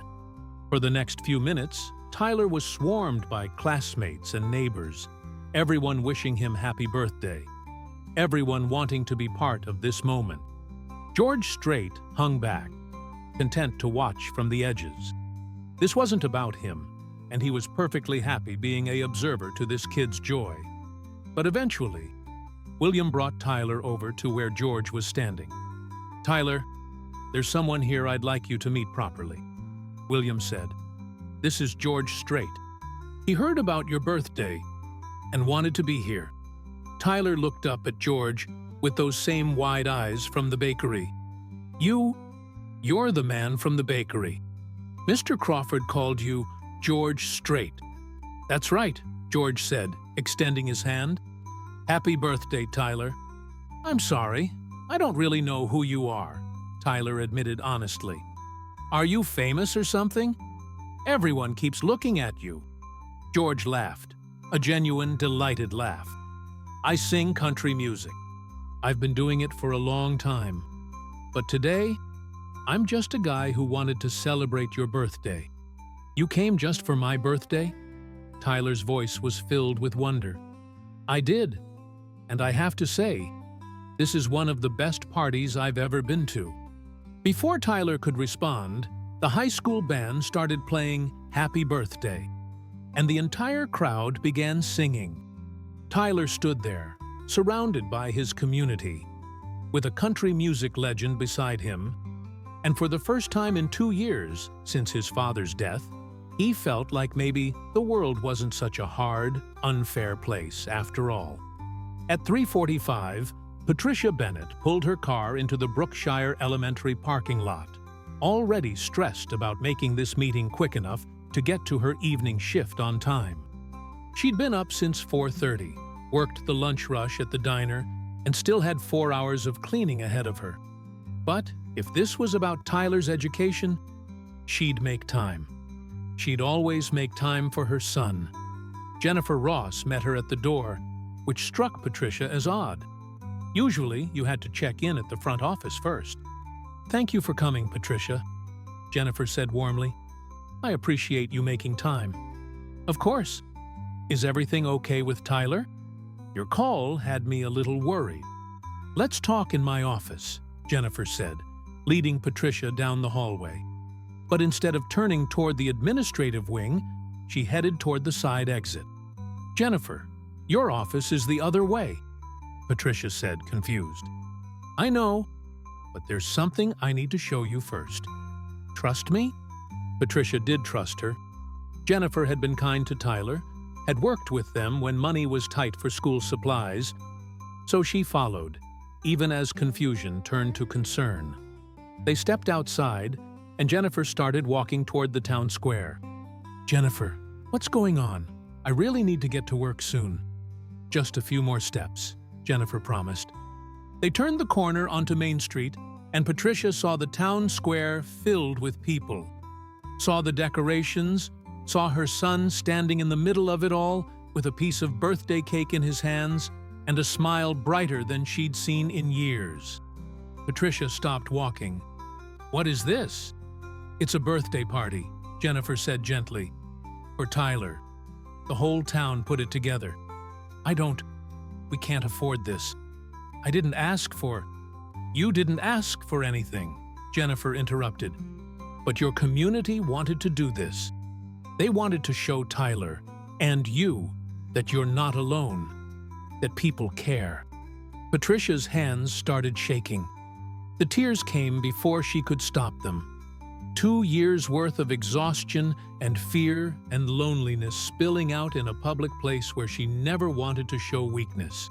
For the next few minutes, Tyler was swarmed by classmates and neighbors, everyone wishing him happy birthday, everyone wanting to be part of this moment. George Strait hung back, content to watch from the edges. This wasn't about him, and he was perfectly happy being an observer to this kid's joy. But eventually, William brought Tyler over to where George was standing. Tyler, there's someone here I'd like you to meet properly, William said. This is George Strait. He heard about your birthday and wanted to be here. Tyler looked up at George with those same wide eyes from the bakery. You're the man from the bakery. Mr. Crawford called you George Strait. That's right, George said, extending his hand. Happy birthday, Tyler. I'm sorry, I don't really know who you are, Tyler admitted honestly. Are you famous or something? Everyone keeps looking at you. George laughed, a genuine, delighted laugh. I sing country music. I've been doing it for a long time. But today, I'm just a guy who wanted to celebrate your birthday. You came just for my birthday? Tyler's voice was filled with wonder. I did, and I have to say, this is one of the best parties I've ever been to. Before Tyler could respond, the high school band started playing Happy Birthday, and the entire crowd began singing. Tyler stood there, surrounded by his community, with a country music legend beside him, and for the first time in 2 years since his father's death, he felt like maybe the world wasn't such a hard, unfair place after all. At 3:45, Patricia Bennett pulled her car into the Brookshire Elementary parking lot, already stressed about making this meeting quick enough to get to her evening shift on time. She'd been up since 4:30, worked the lunch rush at the diner, and still had 4 hours of cleaning ahead of her. But if this was about Tyler's education, she'd make time. She'd always make time for her son. Jennifer Ross met her at the door, which struck Patricia as odd. Usually, you had to check in at the front office first. Thank you for coming, Patricia, Jennifer said warmly. I appreciate you making time. Of course. Is everything okay with Tyler? Your call had me a little worried. Let's talk in my office, Jennifer said, leading Patricia down the hallway. But instead of turning toward the administrative wing, she headed toward the side exit. Jennifer, your office is the other way, Patricia said, confused. I know, but there's something I need to show you first. Trust me? Patricia did trust her. Jennifer had been kind to Tyler, had worked with them when money was tight for school supplies, so she followed, even as confusion turned to concern. They stepped outside, and Jennifer started walking toward the town square. Jennifer, what's going on? I really need to get to work soon. Just a few more steps, Jennifer promised. They turned the corner onto Main Street, and Patricia saw the town square filled with people. Saw the decorations, saw her son standing in the middle of it all with a piece of birthday cake in his hands and a smile brighter than she'd seen in years. Patricia stopped walking. What is this? It's a birthday party, Jennifer said gently. For Tyler. The whole town put it together. We can't afford this. I didn't ask for... You didn't ask for anything, Jennifer interrupted. But your community wanted to do this. They wanted to show Tyler, and you, that you're not alone, that people care. Patricia's hands started shaking. The tears came before she could stop them. 2 years' worth of exhaustion and fear and loneliness spilling out in a public place where she never wanted to show weakness.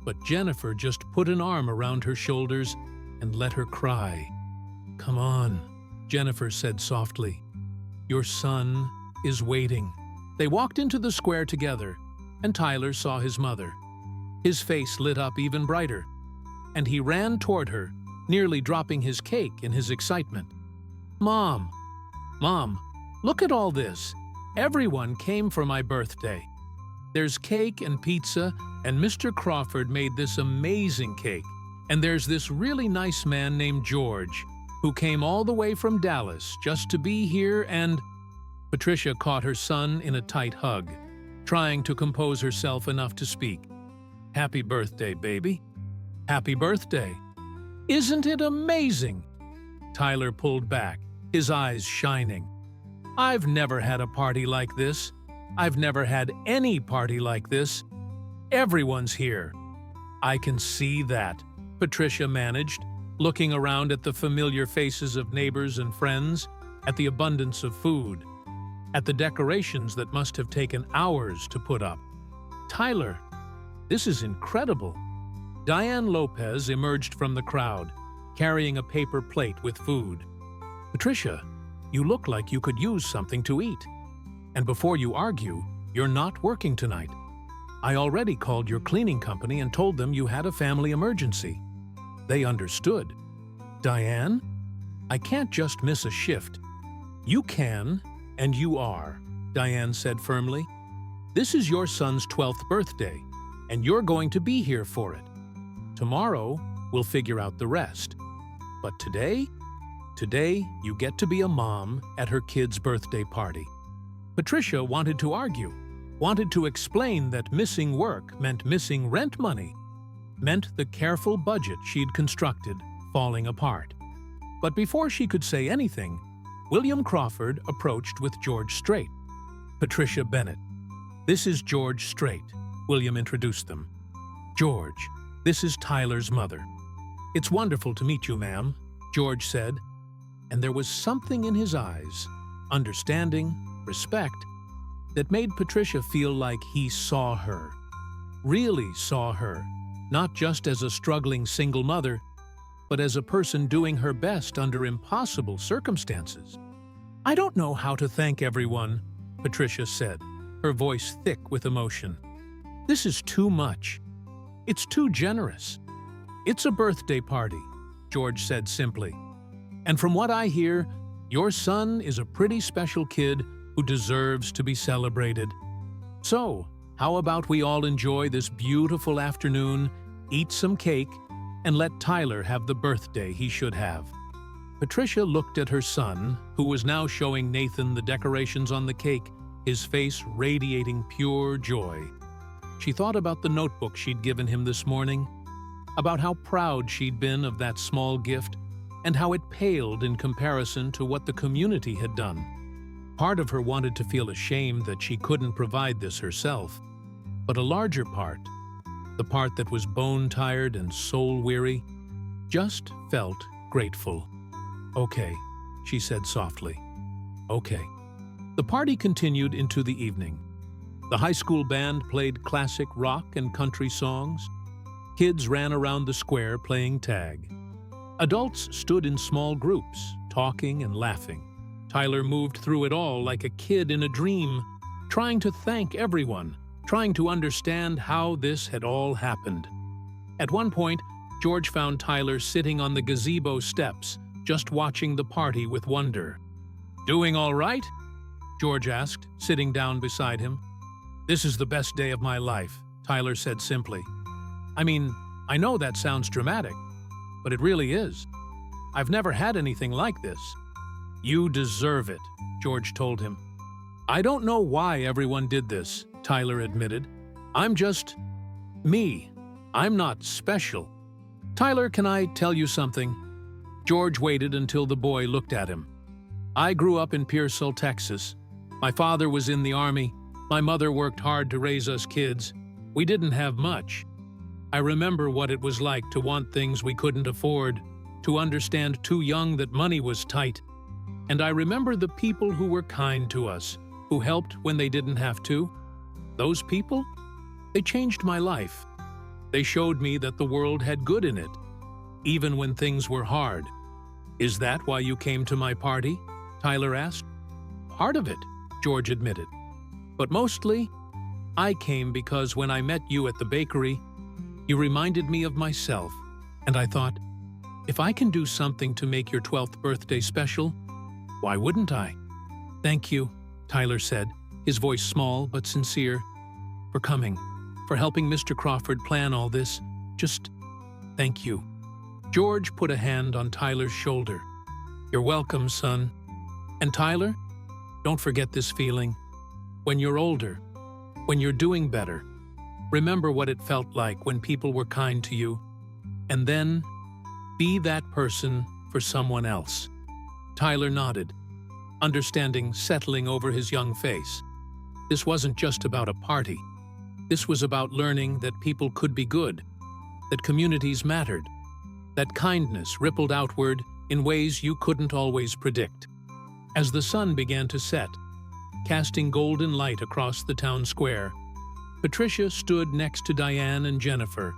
But Jennifer just put an arm around her shoulders and let her cry. Come on, Jennifer said softly. Your son is waiting. They walked into the square together, and Tyler saw his mother. His face lit up even brighter, and he ran toward her, nearly dropping his cake in his excitement. Mom, look at all this. Everyone came for my birthday. There's cake and pizza, and Mr. Crawford made this amazing cake. And there's this really nice man named George, who came all the way from Dallas just to be here and—" Patricia caught her son in a tight hug, trying to compose herself enough to speak. "Happy birthday, baby. Happy birthday. Isn't it amazing?" Tyler pulled back, his eyes shining. "I've never had a party like this. I've never had any party like this. Everyone's here." "I can see that," Patricia managed, looking around at the familiar faces of neighbors and friends, at the abundance of food, at the decorations that must have taken hours to put up. "Tyler, this is incredible." Diane Lopez emerged from the crowd, carrying a paper plate with food. "Patricia, you look like you could use something to eat. And before you argue, you're not working tonight. I already called your cleaning company and told them you had a family emergency. They understood." "Diane, I can't just miss a shift." "You can, and you are," Diane said firmly. "This is your son's 12th birthday, and you're going to be here for it. Tomorrow, we'll figure out the rest. But today you get to be a mom at her kid's birthday party." Patricia wanted to argue, wanted to explain that missing work meant missing rent money, meant the careful budget she'd constructed falling apart. But before she could say anything, William Crawford approached with George Strait. "Patricia Bennett, this is George Strait," William introduced them. "George, this is Tyler's mother." "It's wonderful to meet you, ma'am," George said, and there was something in his eyes, understanding, respect, that made Patricia feel like he saw her, really saw her, not just as a struggling single mother, but as a person doing her best under impossible circumstances. "I don't know how to thank everyone," Patricia said, her voice thick with emotion. "This is too much. It's too generous." "It's a birthday party," George said simply. "And from what I hear, your son is a pretty special kid who deserves to be celebrated. So, how about we all enjoy this beautiful afternoon, eat some cake, and let Tyler have the birthday he should have?" Patricia looked at her son, who was now showing Nathan the decorations on the cake, his face radiating pure joy. She thought about the notebook she'd given him this morning, about how proud she'd been of that small gift, and how it paled in comparison to what the community had done. Part of her wanted to feel ashamed that she couldn't provide this herself, but a larger part, the part that was bone-tired and soul-weary, just felt grateful. "Okay," she said softly. "Okay." The party continued into the evening. The high school band played classic rock and country songs. Kids ran around the square playing tag. Adults stood in small groups, talking and laughing. Tyler moved through it all like a kid in a dream, trying to thank everyone, trying to understand how this had all happened. At one point, George found Tyler sitting on the gazebo steps, just watching the party with wonder. "Doing all right?" George asked, sitting down beside him. "This is the best day of my life," Tyler said simply. "I mean, I know that sounds dramatic, but it really is. I've never had anything like this." "You deserve it," George told him. "I don't know why everyone did this," Tyler admitted. "I'm just me. I'm not special." "Tyler, can I tell you something?" George waited until the boy looked at him. "I grew up in Pearsall, Texas. My father was in the Army. My mother worked hard to raise us kids. We didn't have much. I remember what it was like to want things we couldn't afford, to understand too young that money was tight. And I remember the people who were kind to us, who helped when they didn't have to. Those people? They changed my life. They showed me that the world had good in it, even when things were hard." "Is that why you came to my party?" Tyler asked. "Part of it," George admitted. "But mostly, I came because when I met you at the bakery, you reminded me of myself, and I thought, if I can do something to make your 12th birthday special, why wouldn't I?" "Thank you," Tyler said, his voice small but sincere. "For coming, for helping Mr. Crawford plan all this. Just thank you." George put a hand on Tyler's shoulder. "You're welcome, son. And Tyler, don't forget this feeling. When you're older, when you're doing better, remember what it felt like when people were kind to you. And then, be that person for someone else." Tyler nodded, understanding settling over his young face. This wasn't just about a party. This was about learning that people could be good, that communities mattered, that kindness rippled outward in ways you couldn't always predict. As the sun began to set, casting golden light across the town square, Patricia stood next to Diane and Jennifer,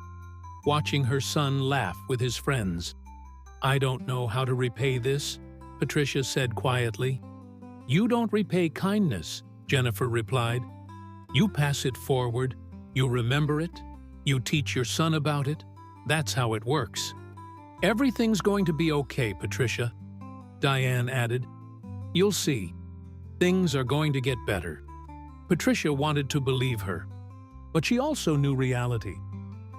watching her son laugh with his friends. "I don't know how to repay this," Patricia said quietly. "You don't repay kindness," Jennifer replied. "You pass it forward, you remember it, you teach your son about it. That's how it works." "Everything's going to be okay, Patricia," Diane added. "You'll see. Things are going to get better." Patricia wanted to believe her, but she also knew reality.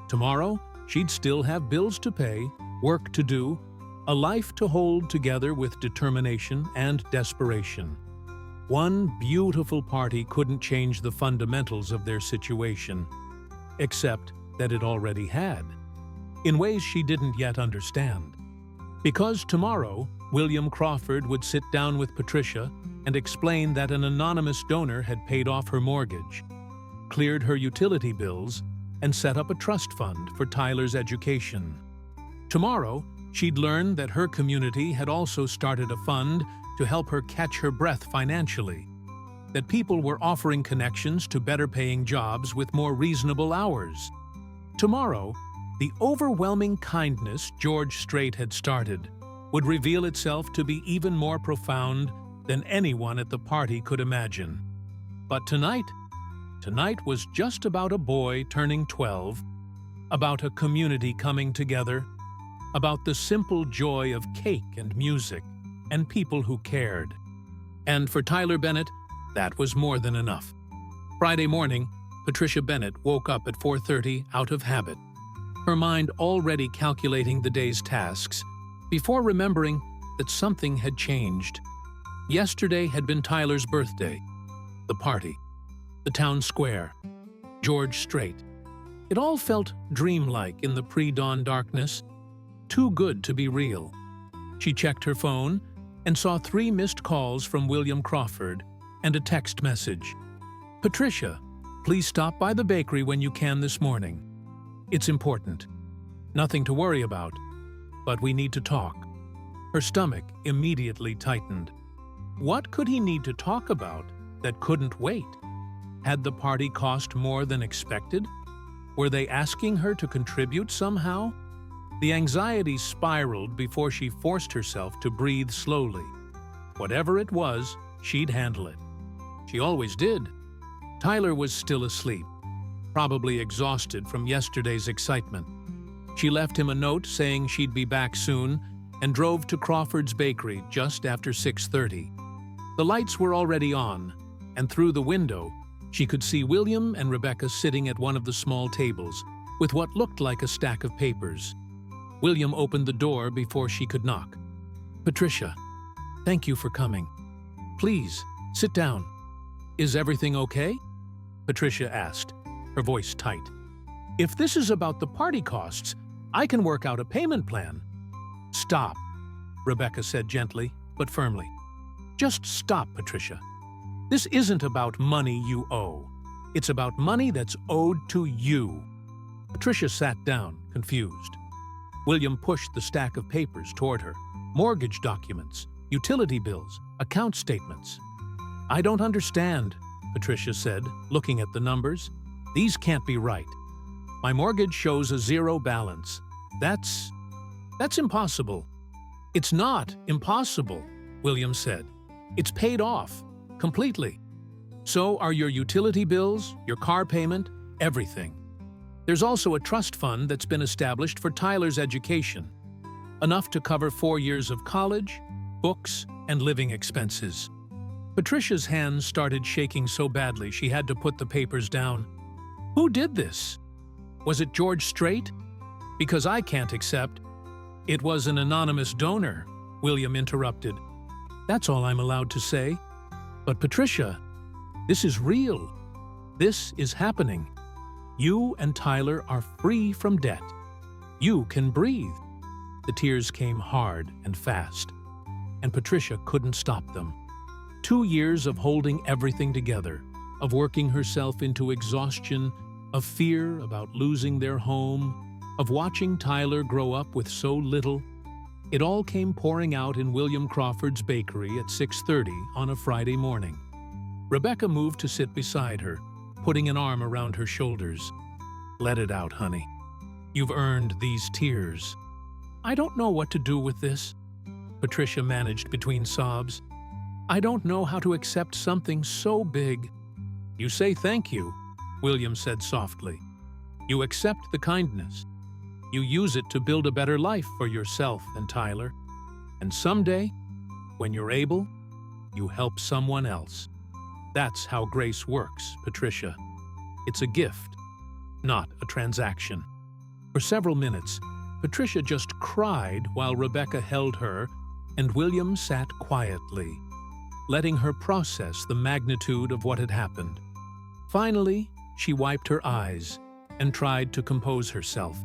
Tomorrow, she'd still have bills to pay, work to do, a life to hold together with determination and desperation. One beautiful party couldn't change the fundamentals of their situation, except that it already had, in ways she didn't yet understand. Because tomorrow, William Crawford would sit down with Patricia and explain that an anonymous donor had paid off her mortgage, cleared her utility bills, and set up a trust fund for Tyler's education. Tomorrow, she'd learn that her community had also started a fund to help her catch her breath financially, that people were offering connections to better-paying jobs with more reasonable hours. Tomorrow, the overwhelming kindness George Strait had started would reveal itself to be even more profound than anyone at the party could imagine. But tonight was just about a boy turning 12, about a community coming together, about the simple joy of cake and music and people who cared. And for Tyler Bennett, that was more than enough. Friday morning, Patricia Bennett woke up at 4:30 out of habit, her mind already calculating the day's tasks, before remembering that something had changed. Yesterday had been Tyler's birthday, the party, the town square, George Strait. It all felt dreamlike in the pre-dawn darkness, too good to be real. She checked her phone and saw 3 missed calls from William Crawford and a text message. "Patricia, please stop by the bakery when you can this morning. It's important. Nothing to worry about, but we need to talk." Her stomach immediately tightened. What could he need to talk about that couldn't wait? Had the party cost more than expected? Were they asking her to contribute somehow? The anxiety spiraled before she forced herself to breathe slowly. Whatever it was, she'd handle it. She always did. Tyler was still asleep, probably exhausted from yesterday's excitement. She left him a note saying she'd be back soon and drove to Crawford's Bakery just after 6:30. The lights were already on, and through the window, she could see William and Rebecca sitting at one of the small tables with what looked like a stack of papers. William opened the door before she could knock. "Patricia, thank you for coming. Please, sit down. Is everything okay?" Patricia asked, her voice tight. "If this is about the party costs, I can work out a payment plan." "Stop," Rebecca said gently, but firmly. "Just stop, Patricia. This isn't about money you owe. It's about money that's owed to you." Patricia sat down, confused. William pushed the stack of papers toward her. Mortgage documents, utility bills, account statements. "I don't understand," Patricia said, looking at the numbers. "These can't be right. My mortgage shows a 0 balance. That's impossible." "It's not impossible," William said. "It's paid off, completely. So are your utility bills, your car payment, everything. There's also a trust fund that's been established for Tyler's education, enough to cover 4 years of college, books, and living expenses." Patricia's hands started shaking so badly she had to put the papers down. Who did this? Was it George Strait? Because I can't accept. It was an anonymous donor, William interrupted. That's all I'm allowed to say. But Patricia, this is real. This is happening. You and Tyler are free from debt. You can breathe. The tears came hard and fast, and Patricia couldn't stop them. 2 years of holding everything together, of working herself into exhaustion, of fear about losing their home, of watching Tyler grow up with so little. It all came pouring out in William Crawford's bakery at 6:30 on a Friday morning. Rebecca moved to sit beside her, putting an arm around her shoulders. Let it out, honey. You've earned these tears. I don't know what to do with this, Patricia managed between sobs. I don't know how to accept something so big. You say thank you, William said softly. You accept the kindness. You use it to build a better life for yourself and Tyler. And someday, when you're able, you help someone else. That's how grace works, Patricia. It's a gift, not a transaction. For several minutes, Patricia just cried while Rebecca held her, and William sat quietly, letting her process the magnitude of what had happened. Finally, she wiped her eyes and tried to compose herself.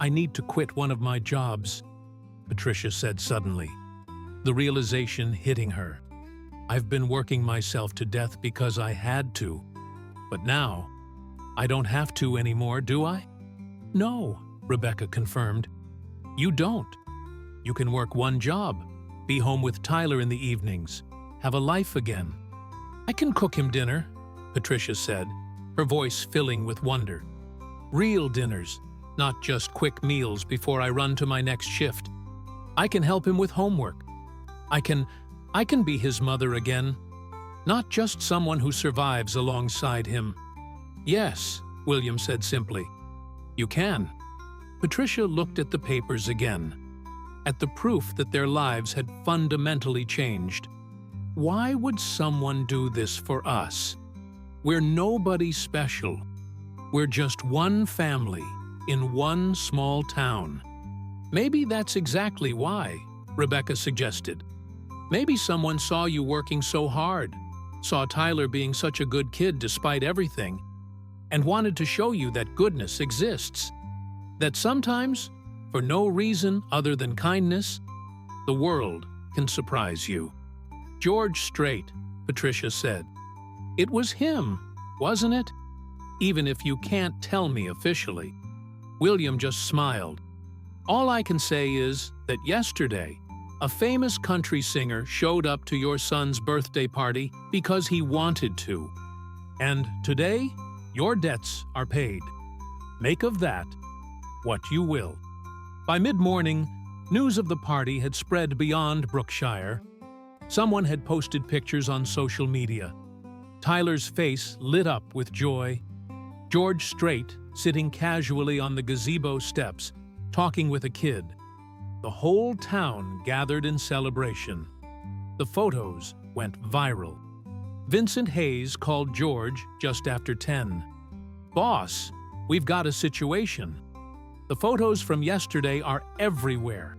I need to quit one of my jobs, Patricia said suddenly, the realization hitting her. I've been working myself to death because I had to, but now I don't have to anymore, do I? No, Rebecca confirmed. You don't. You can work one job, be home with Tyler in the evenings, have a life again. I can cook him dinner, Patricia said, her voice filling with wonder. Real dinners, not just quick meals before I run to my next shift. I can help him with homework. I can be his mother again, not just someone who survives alongside him. Yes, William said simply. You can. Patricia looked at the papers again, at the proof that their lives had fundamentally changed. Why would someone do this for us? We're nobody special. We're just one family in one small town. Maybe that's exactly why, Rebecca suggested. Maybe someone saw you working so hard, saw Tyler being such a good kid despite everything, and wanted to show you that goodness exists. That sometimes, for no reason other than kindness, the world can surprise you. George Strait, Patricia said. It was him, wasn't it? Even if you can't tell me officially. William just smiled. All I can say is that yesterday, a famous country singer showed up to your son's birthday party because he wanted to. And today, your debts are paid. Make of that what you will. By mid-morning, news of the party had spread beyond Brookshire. Someone had posted pictures on social media. Tyler's face lit up with joy. George Strait sitting casually on the gazebo steps, talking with a kid. The whole town gathered in celebration. The photos went viral. Vincent Hayes called George just after 10. Boss, we've got a situation. The photos from yesterday are everywhere.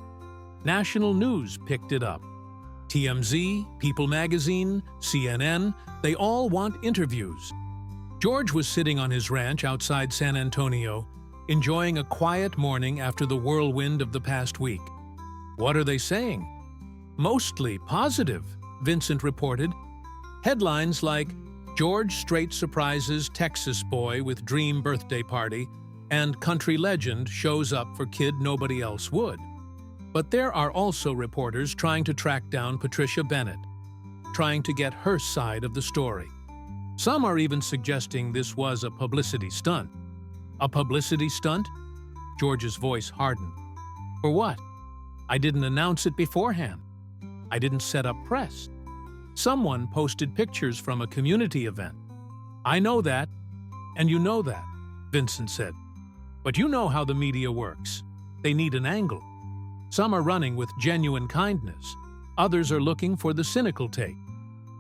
National news picked it up. TMZ, People Magazine, CNN, they all want interviews. George was sitting on his ranch outside San Antonio, enjoying a quiet morning after the whirlwind of the past week. What are they saying? Mostly positive, Vincent reported. Headlines like, George Strait surprises Texas boy with dream birthday party, and country legend shows up for kid nobody else would. But there are also reporters trying to track down Patricia Bennett, trying to get her side of the story. Some are even suggesting this was a publicity stunt. A publicity stunt? George's voice hardened. For what? I didn't announce it beforehand. I didn't set up press. Someone posted pictures from a community event. I know that, and you know that, Vincent said. But you know how the media works. They need an angle. Some are running with genuine kindness. Others are looking for the cynical take.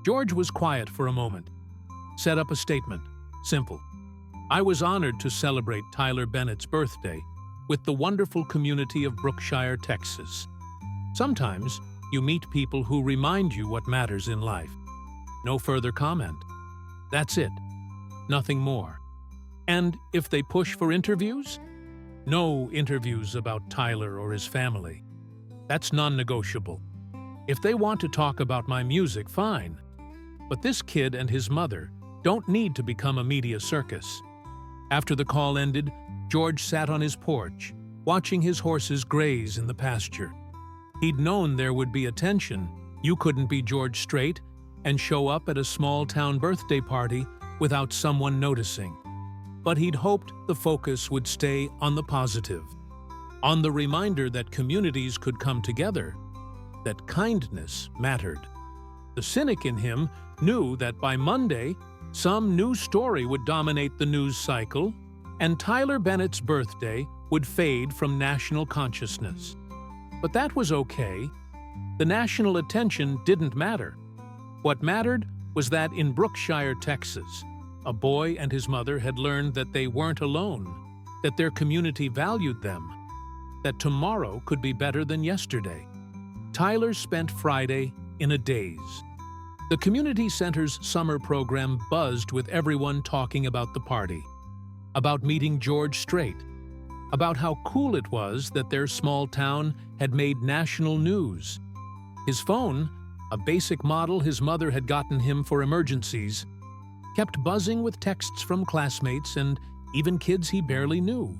George was quiet for a moment. Set up a statement. Simple. I was honored to celebrate Tyler Bennett's birthday with the wonderful community of Brookshire, Texas. Sometimes you meet people who remind you what matters in life. No further comment. That's it. Nothing more. And if they push for interviews? No interviews about Tyler or his family. That's non-negotiable. If they want to talk about my music, fine. But this kid and his mother don't need to become a media circus. After the call ended, George sat on his porch, watching his horses graze in the pasture. He'd known there would be attention. You couldn't be George Strait and show up at a small-town birthday party without someone noticing. But he'd hoped the focus would stay on the positive, on the reminder that communities could come together, that kindness mattered. The cynic in him knew that by Monday, some new story would dominate the news cycle, and Tyler Bennett's birthday would fade from national consciousness. But that was okay. The national attention didn't matter. What mattered was that in Brookshire, Texas, a boy and his mother had learned that they weren't alone, that their community valued them, that tomorrow could be better than yesterday. Tyler spent Friday in a daze. The community center's summer program buzzed with everyone talking about the party, about meeting George Strait, about how cool it was that their small town had made national news. His phone, a basic model his mother had gotten him for emergencies, kept buzzing with texts from classmates and even kids he barely knew.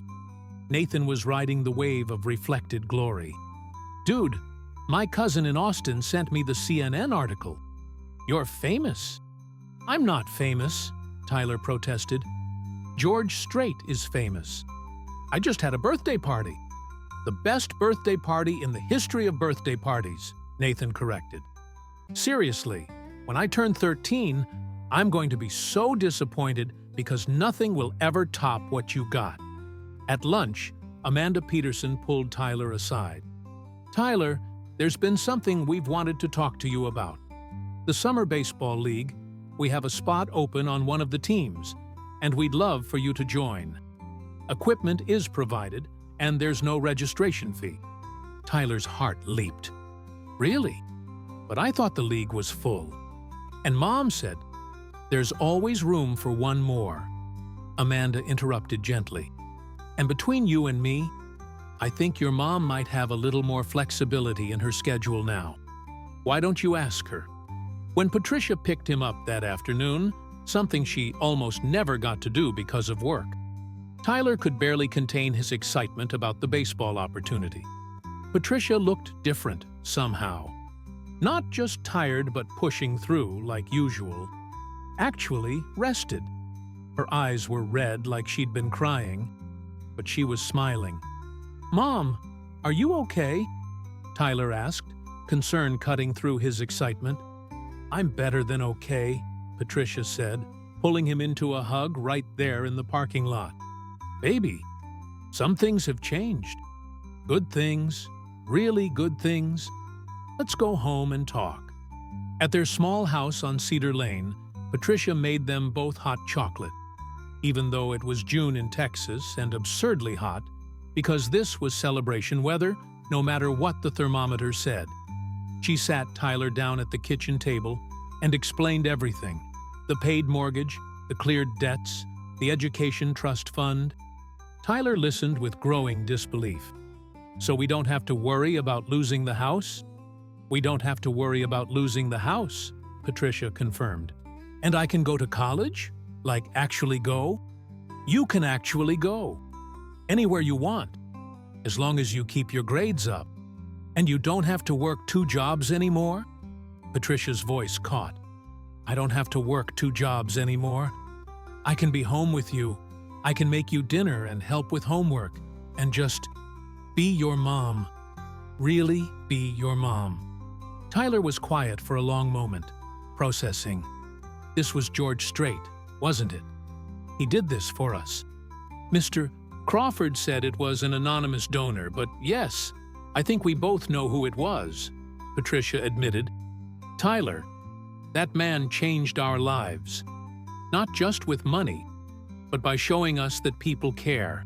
Nathan was riding the wave of reflected glory. "Dude, my cousin in Austin sent me the CNN article. You're famous." "I'm not famous," Tyler protested. "George Strait is famous. I just had a birthday party." "The best birthday party in the history of birthday parties," Nathan corrected. "Seriously, when I turn 13, I'm going to be so disappointed because nothing will ever top what you got." At lunch, Amanda Peterson pulled Tyler aside. "Tyler, there's been something we've wanted to talk to you about. The Summer Baseball League, we have a spot open on one of the teams, and we'd love for you to join. Equipment is provided, and there's no registration fee." Tyler's heart leaped. "Really? But I thought the league was full." "And Mom said, there's always room for one more," Amanda interrupted gently. "And between you and me, I think your mom might have a little more flexibility in her schedule now. Why don't you ask her?" When Patricia picked him up that afternoon, something she almost never got to do because of work, Tyler could barely contain his excitement about the baseball opportunity. Patricia looked different somehow. Not just tired but pushing through like usual. Actually rested. Her eyes were red like she'd been crying, but she was smiling. "Mom, are you okay?" Tyler asked, concern cutting through his excitement. "I'm better than okay," Patricia said, pulling him into a hug right there in the parking lot. "Baby, some things have changed. Good things, really good things. Let's go home and talk." At their small house on Cedar Lane, Patricia made them both hot chocolate, even though it was June in Texas and absurdly hot, because this was celebration weather, no matter what the thermometer said. She sat Tyler down at the kitchen table and explained everything: the paid mortgage, the cleared debts, the education trust fund. Tyler listened with growing disbelief. "So we don't have to worry about losing the house?" "We don't have to worry about losing the house," Patricia confirmed. "And I can go to college? Like actually go?" "You can actually go. Anywhere you want, as long as you keep your grades up. And you don't have to work 2 jobs anymore?" Patricia's voice caught. "I don't have to work 2 jobs anymore. I can be home with you. I can make you dinner and help with homework and just be your mom. Really be your mom." Tyler was quiet for a long moment, processing. This was George Strait, wasn't it? He did this for us. Mr. Crawford said it was an anonymous donor, but yes, I think we both know who it was, Patricia admitted. "Tyler, That man changed our lives, not just with money, but by showing us that people care,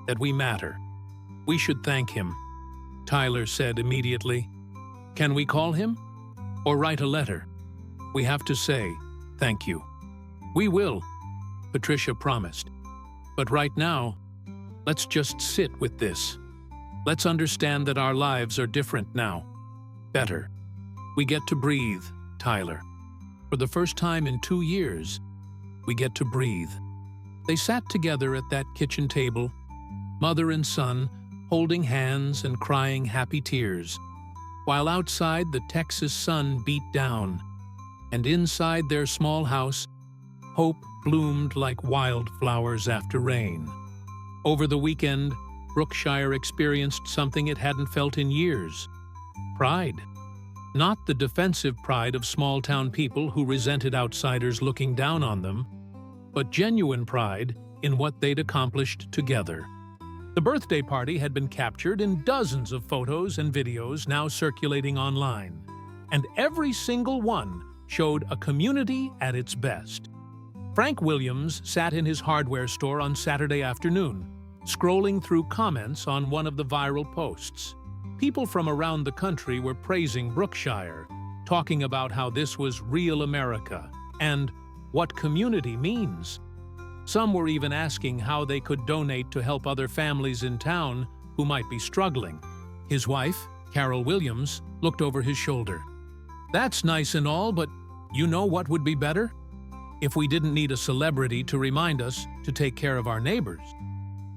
that we matter. We should thank him, Tyler said immediately. Can we call him? Or write a letter? We have to say, thank you. We will, Patricia promised. But right now, let's just sit with this. Let's understand that our lives are different now. Better. We get to breathe, Tyler. For the first time in 2 years, we get to breathe. They sat together at that kitchen table, mother and son, holding hands and crying happy tears, while outside the Texas sun beat down, and inside their small house, hope bloomed like wildflowers after rain. Over the weekend, Brookshire experienced something it hadn't felt in years: pride. Not the defensive pride of small-town people who resented outsiders looking down on them, but genuine pride in what they'd accomplished together. The birthday party had been captured in dozens of photos and videos now circulating online, and every single one showed a community at its best. Frank Williams sat in his hardware store on Saturday afternoon, scrolling through comments on one of the viral posts. People from around the country were praising Brookshire, talking about how this was real America and what community means. Some were even asking how they could donate to help other families in town who might be struggling. His wife, Carol Williams, looked over his shoulder. That's nice and all, but you know what would be better? If we didn't need a celebrity to remind us to take care of our neighbors.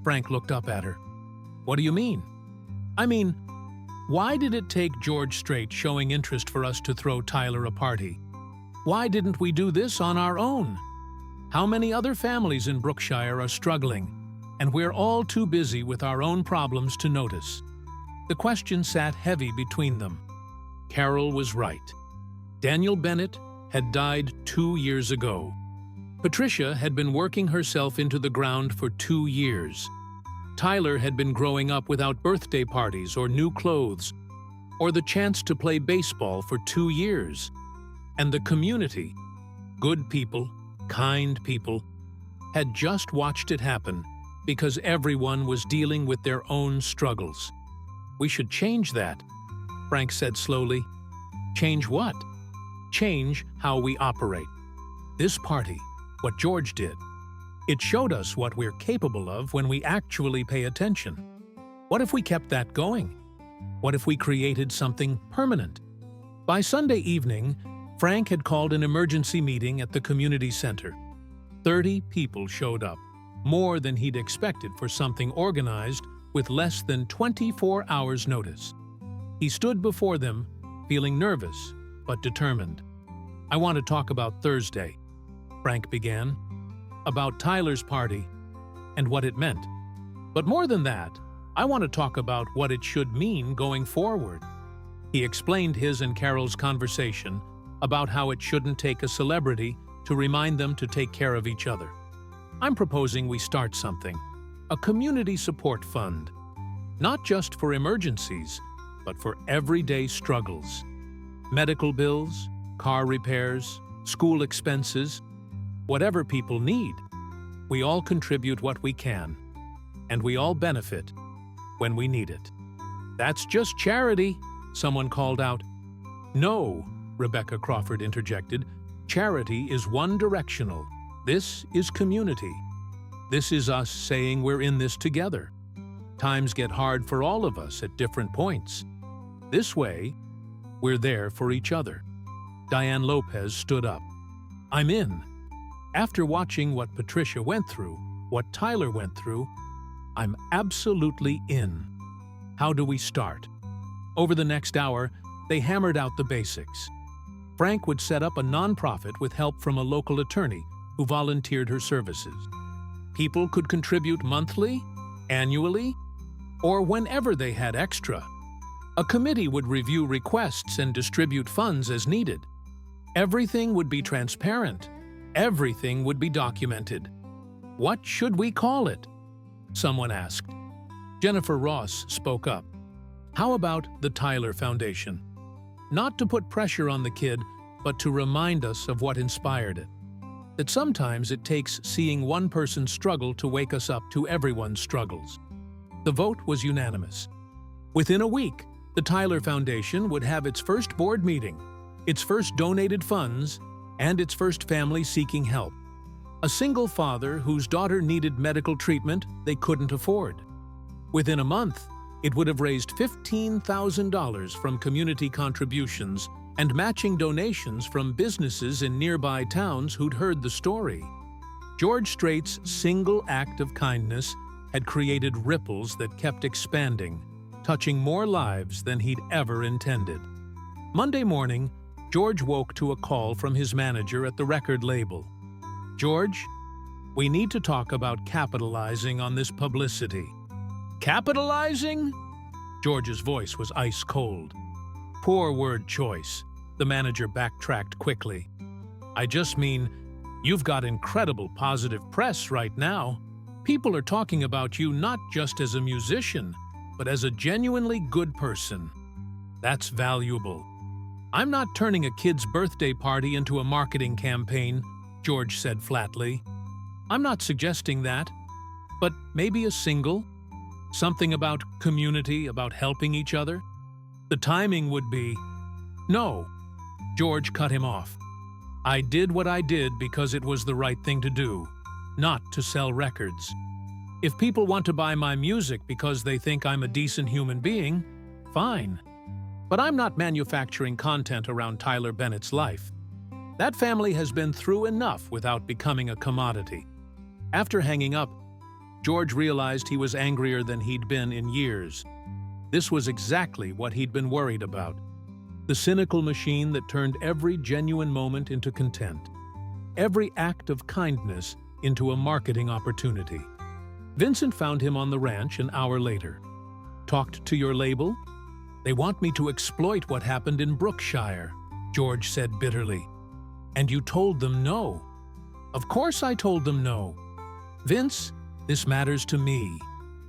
Frank looked up at her. What do you mean? I mean, why did it take George Strait showing interest for us to throw Tyler a party? Why didn't we do this on our own? How many other families in Brookshire are struggling, and we're all too busy with our own problems to notice? The question sat heavy between them. Carol was right. Daniel Bennett had died 2 years ago. Patricia had been working herself into the ground for 2 years. Tyler had been growing up without birthday parties or new clothes, or the chance to play baseball for 2 years. And the community, good people, kind people, had just watched it happen because everyone was dealing with their own struggles. We should change that, Frank said slowly. Change what? Change how we operate. This party, what George did, it showed us what we're capable of when we actually pay attention. What if we kept that going? What if we created something permanent? By Sunday evening, Frank had called an emergency meeting at the community center. 30 people showed up, more than he'd expected for something organized with less than 24 hours' notice. He stood before them, feeling nervous but determined. I want to talk about Thursday, Frank began, about Tyler's party and what it meant. But more than that, I want to talk about what it should mean going forward. He explained his and Carol's conversation about how it shouldn't take a celebrity to remind them to take care of each other. I'm proposing we start something, a community support fund, not just for emergencies, but for everyday struggles. Medical bills, car repairs, school expenses, whatever people need. We all contribute what we can, and we all benefit when we need it. That's just charity, someone called out. No, Rebecca Crawford interjected. Charity is one-directional. This is community. This is us saying we're in this together. Times get hard for all of us at different points. This way, we're there for each other. Diane Lopez stood up. I'm in. After watching what Patricia went through, what Tyler went through, I'm absolutely in. How do we start? Over the next hour, they hammered out the basics. Frank would set up a nonprofit with help from a local attorney who volunteered her services. People could contribute monthly, annually, or whenever they had extra. A committee would review requests and distribute funds as needed. Everything would be transparent. Everything would be documented. What should we call it? Someone asked. Jennifer Ross spoke up. How about the Tyler Foundation? Not to put pressure on the kid, but to remind us of what inspired it. That sometimes it takes seeing one person's struggle to wake us up to everyone's struggles. The vote was unanimous. Within a week, the Tyler Foundation would have its first board meeting, its first donated funds, and its first family seeking help. A single father whose daughter needed medical treatment they couldn't afford. Within a month, it would have raised $15,000 from community contributions and matching donations from businesses in nearby towns who'd heard the story. George Strait's single act of kindness had created ripples that kept expanding, touching more lives than he'd ever intended. Monday morning, George woke to a call from his manager at the record label. "George, we need to talk about capitalizing on this publicity." "Capitalizing?" George's voice was ice cold. "Poor word choice," the manager backtracked quickly. "I just mean, you've got incredible positive press right now. People are talking about you not just as a musician, but as a genuinely good person. That's valuable." "I'm not turning a kid's birthday party into a marketing campaign," George said flatly. "I'm not suggesting that. But maybe a single? Something about community, about helping each other? The timing would be—" "No," George cut him off. "I did what I did because it was the right thing to do, not to sell records. If people want to buy my music because they think I'm a decent human being, fine. But I'm not manufacturing content around Tyler Bennett's life. That family has been through enough without becoming a commodity." After hanging up, George realized he was angrier than he'd been in years. This was exactly what he'd been worried about. The cynical machine that turned every genuine moment into content. Every act of kindness into a marketing opportunity. Vincent found him on the ranch an hour later. "Talked to your label? They want me to exploit what happened in Brookshire," George said bitterly. "And you told them no." "Of course I told them no. Vince, this matters to me.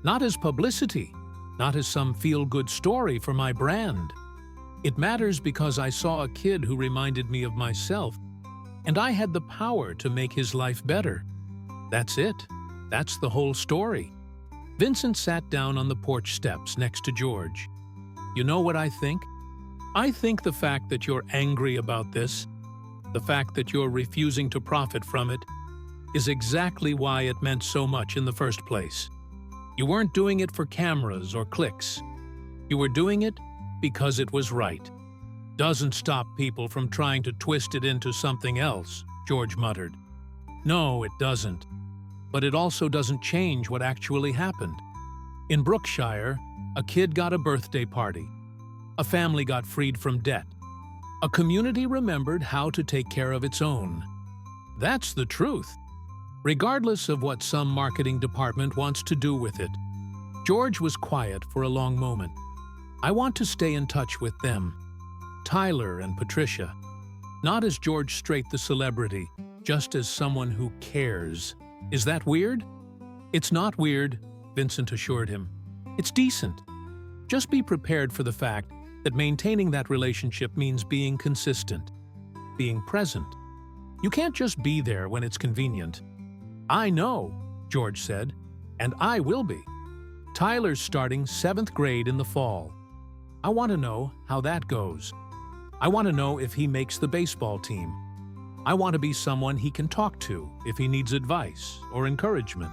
Not as publicity, not as some feel-good story for my brand. It matters because I saw a kid who reminded me of myself, and I had the power to make his life better. That's it. That's the whole story." Vincent sat down on the porch steps next to George. "You know what I think? I think the fact that you're angry about this, the fact that you're refusing to profit from it, is exactly why it meant so much in the first place. You weren't doing it for cameras or clicks. You were doing it because it was right. Doesn't stop people from trying to twist it into something else," George muttered. "No, it doesn't. But it also doesn't change what actually happened. In Brookshire, a kid got a birthday party. A family got freed from debt. A community remembered how to take care of its own. That's the truth, regardless of what some marketing department wants to do with it." George was quiet for a long moment. "I want to stay in touch with them. Tyler and Patricia. Not as George Strait the celebrity, just as someone who cares. Is that weird?" "It's not weird," Vincent assured him. "It's decent. Just be prepared for the fact that maintaining that relationship means being consistent, being present. You can't just be there when it's convenient." "I know," George said, "and I will be. Tyler's starting 7th grade in the fall. I want to know how that goes. I want to know if he makes the baseball team. I want to be someone he can talk to if he needs advice or encouragement."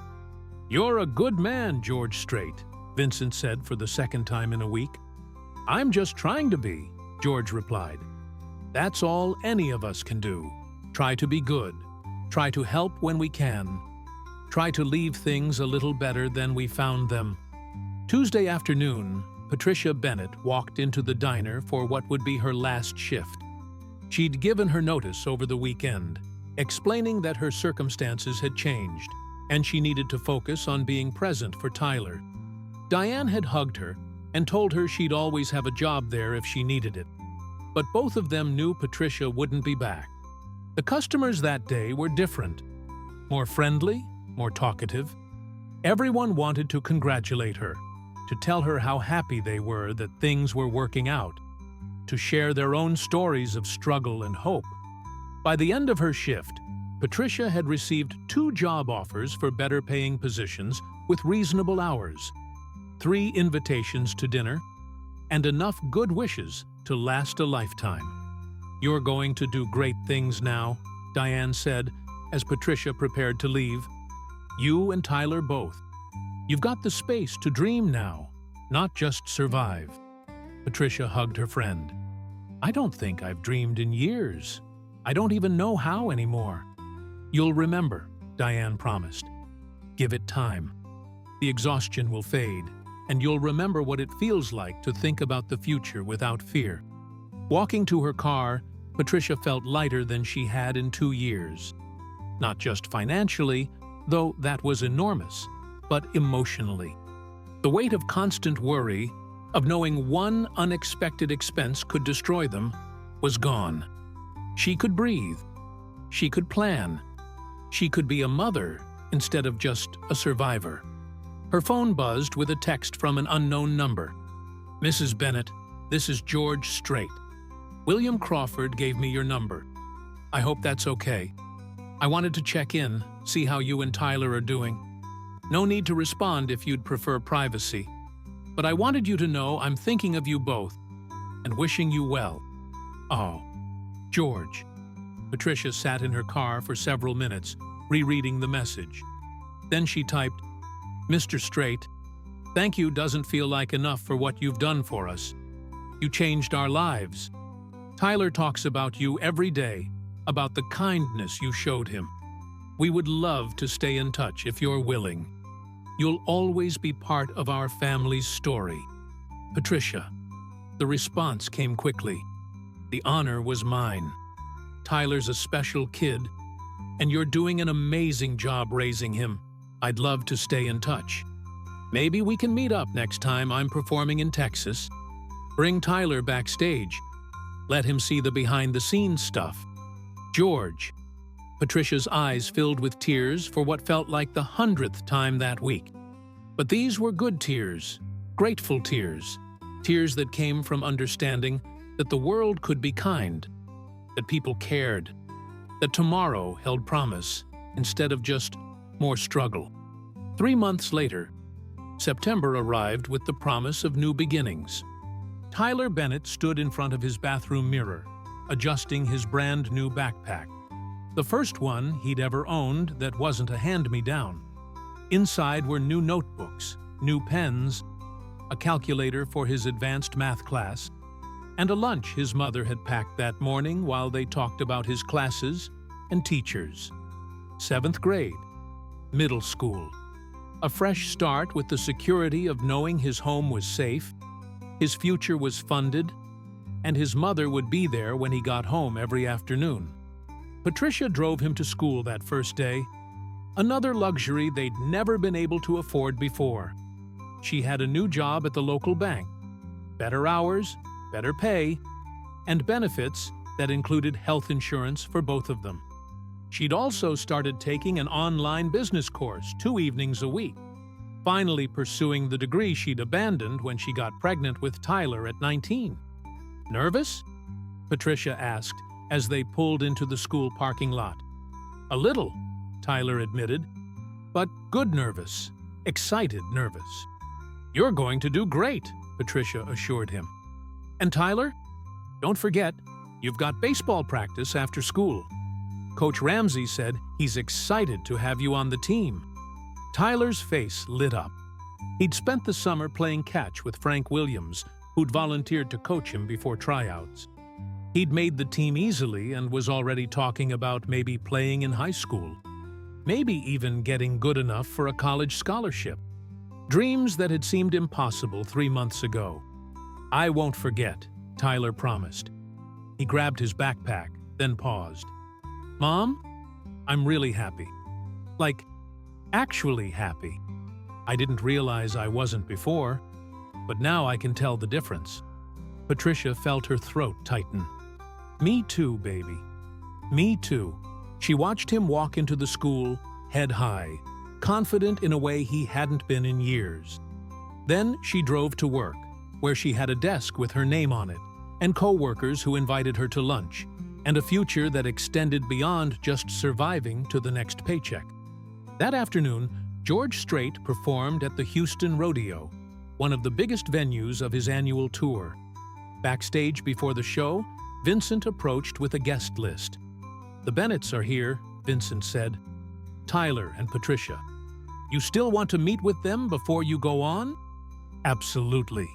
"You're a good man, George Strait," Vincent said for the second time in a week. "I'm just trying to be," George replied. "That's all any of us can do. Try to be good. Try to help when we can. Try to leave things a little better than we found them." Tuesday afternoon, Patricia Bennett walked into the diner for what would be her last shift. She'd given her notice over the weekend, explaining that her circumstances had changed, and she needed to focus on being present for Tyler. Diane had hugged her and told her she'd always have a job there if she needed it. But both of them knew Patricia wouldn't be back. The customers that day were different. More friendly, more talkative. Everyone wanted to congratulate her, to tell her how happy they were that things were working out. to share their own stories of struggle and hope. By the end of her shift, Patricia had received 2 job offers for better-paying positions with reasonable hours, 3 invitations to dinner, and enough good wishes to last a lifetime. "You're going to do great things now," Diane said as Patricia prepared to leave. "You and Tyler both. You've got the space to dream now, not just survive." Patricia hugged her friend. "I don't think I've dreamed in years. I don't even know how anymore." "You'll remember," Diane promised. "Give it time. The exhaustion will fade, and you'll remember what it feels like to think about the future without fear." Walking to her car, Patricia felt lighter than she had in 2 years. Not just financially, though that was enormous, but emotionally. The weight of constant worry, of knowing one unexpected expense could destroy them, was gone. She could breathe. She could plan. She could be a mother instead of just a survivor. Her phone buzzed with a text from an unknown number. "Mrs. Bennett, this is George Strait. William Crawford gave me your number. I hope that's okay. I wanted to check in, see how you and Tyler are doing. No need to respond if you'd prefer privacy. But I wanted you to know I'm thinking of you both and wishing you well. Oh, George." Patricia sat in her car for several minutes, rereading the message. Then she typed, "Mr. Strait, thank you doesn't feel like enough for what you've done for us. You changed our lives. Tyler talks about you every day, about the kindness you showed him. We would love to stay in touch if you're willing. You'll always be part of our family's story. Patricia." The response came quickly. "The honor was mine. Tyler's a special kid, and you're doing an amazing job raising him. I'd love to stay in touch. Maybe we can meet up next time I'm performing in Texas. Bring Tyler backstage. Let him see the behind-the-scenes stuff. George." Patricia's eyes filled with tears for what felt like the 100th time that week. But these were good tears, grateful tears, tears that came from understanding that the world could be kind, that people cared, that tomorrow held promise instead of just more struggle. 3 months later, September arrived with the promise of new beginnings. Tyler Bennett stood in front of his bathroom mirror, adjusting his brand-new backpack. The first one he'd ever owned that wasn't a hand-me-down. Inside were new notebooks, new pens, a calculator for his advanced math class, and a lunch his mother had packed that morning while they talked about his classes and teachers. 7th grade, middle school. A fresh start with the security of knowing his home was safe, his future was funded, and his mother would be there when he got home every afternoon. Patricia drove him to school that first day, another luxury they'd never been able to afford before. She had a new job at the local bank, better hours, better pay, and benefits that included health insurance for both of them. She'd also started taking an online business course 2 evenings a week, finally pursuing the degree she'd abandoned when she got pregnant with Tyler at 19. "Nervous?" Patricia asked as they pulled into the school parking lot. "A little," Tyler admitted, "but good nervous, excited nervous." "You're going to do great," Patricia assured him. "And Tyler? Don't forget, you've got baseball practice after school. Coach Ramsey said he's excited to have you on the team." Tyler's face lit up. He'd spent the summer playing catch with Frank Williams, who'd volunteered to coach him before tryouts. He'd made the team easily and was already talking about maybe playing in high school, maybe even getting good enough for a college scholarship. Dreams that had seemed impossible 3 months ago. "I won't forget," Tyler promised. He grabbed his backpack, then paused. "Mom, I'm really happy. Like, actually happy. I didn't realize I wasn't before, but now I can tell the difference." Patricia felt her throat tighten. "Me too, baby. Me too." She watched him walk into the school, head high, confident in a way he hadn't been in years. Then she drove to work, where she had a desk with her name on it, and co-workers who invited her to lunch, and a future that extended beyond just surviving to the next paycheck. That afternoon, George Strait performed at the Houston Rodeo, one of the biggest venues of his annual tour. Backstage before the show, Vincent approached with a guest list. "The Bennetts are here," Vincent said. "Tyler and Patricia. You still want to meet with them before you go on?" "Absolutely,"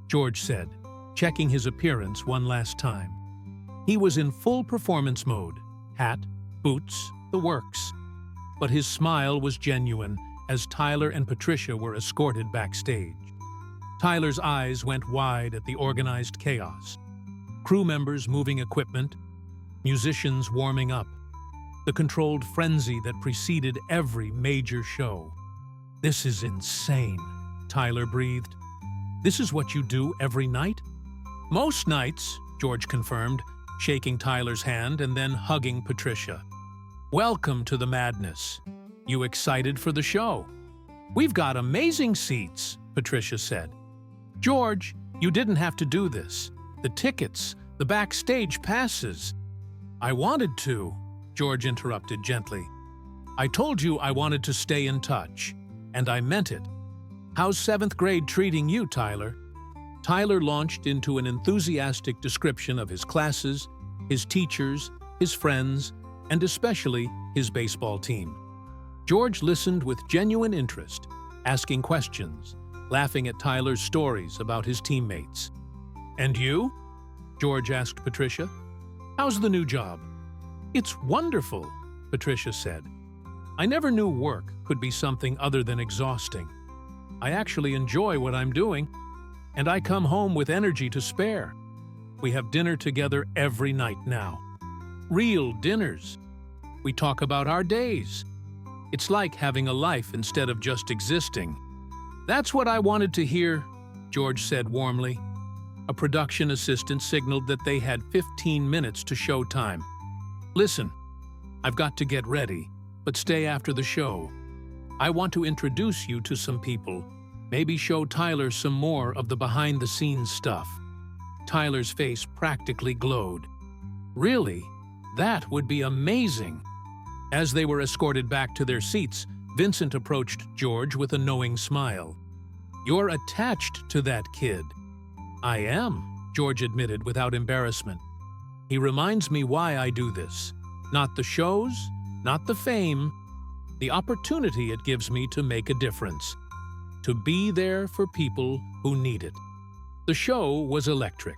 George said, checking his appearance one last time. He was in full performance mode, hat, boots, the works. But his smile was genuine as Tyler and Patricia were escorted backstage. Tyler's eyes went wide at the organized chaos. Crew members moving equipment, musicians warming up, the controlled frenzy that preceded every major show. "This is insane," Tyler breathed. "This is what you do every night?" "Most nights," George confirmed, shaking Tyler's hand and then hugging Patricia. "Welcome to the madness. You excited for the show?" "We've got amazing seats," Patricia said. "George, you didn't have to do this. The tickets, the backstage passes." "I wanted to," George interrupted gently. "I told you I wanted to stay in touch, and I meant it. How's 7th grade treating you, Tyler?" Tyler launched into an enthusiastic description of his classes, his teachers, his friends, and especially his baseball team. George listened with genuine interest, asking questions, laughing at Tyler's stories about his teammates. "And you?" George asked Patricia. "How's the new job?" "It's wonderful," Patricia said. "I never knew work could be something other than exhausting. I actually enjoy what I'm doing, and I come home with energy to spare. We have dinner together every night now. Real dinners. We talk about our days. It's like having a life instead of just existing." "That's what I wanted to hear," George said warmly. A production assistant signaled that they had 15 minutes to showtime. "Listen, I've got to get ready, but stay after the show. I want to introduce you to some people, maybe show Tyler some more of the behind-the-scenes stuff." Tyler's face practically glowed. "Really? That would be amazing." As they were escorted back to their seats, Vincent approached George with a knowing smile. "You're attached to that kid." "I am," George admitted without embarrassment. "He reminds me why I do this. Not the shows, not the fame, the opportunity it gives me to make a difference. To be there for people who need it." The show was electric.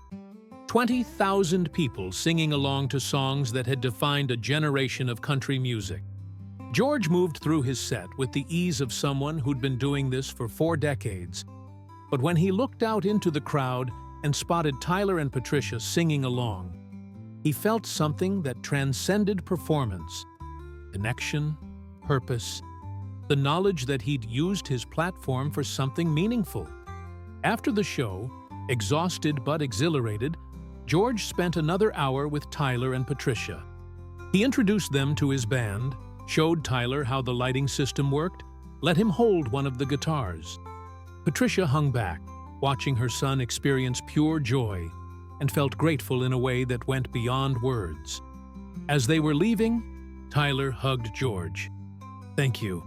20,000 people singing along to songs that had defined a generation of country music. George moved through his set with the ease of someone who'd been doing this for 4 decades. But when he looked out into the crowd and spotted Tyler and Patricia singing along, he felt something that transcended performance. Connection, purpose, the knowledge that he'd used his platform for something meaningful. After the show, exhausted but exhilarated, George spent another hour with Tyler and Patricia. He introduced them to his band, showed Tyler how the lighting system worked, let him hold one of the guitars. Patricia hung back, watching her son experience pure joy, and felt grateful in a way that went beyond words. As they were leaving, Tyler hugged George. "Thank you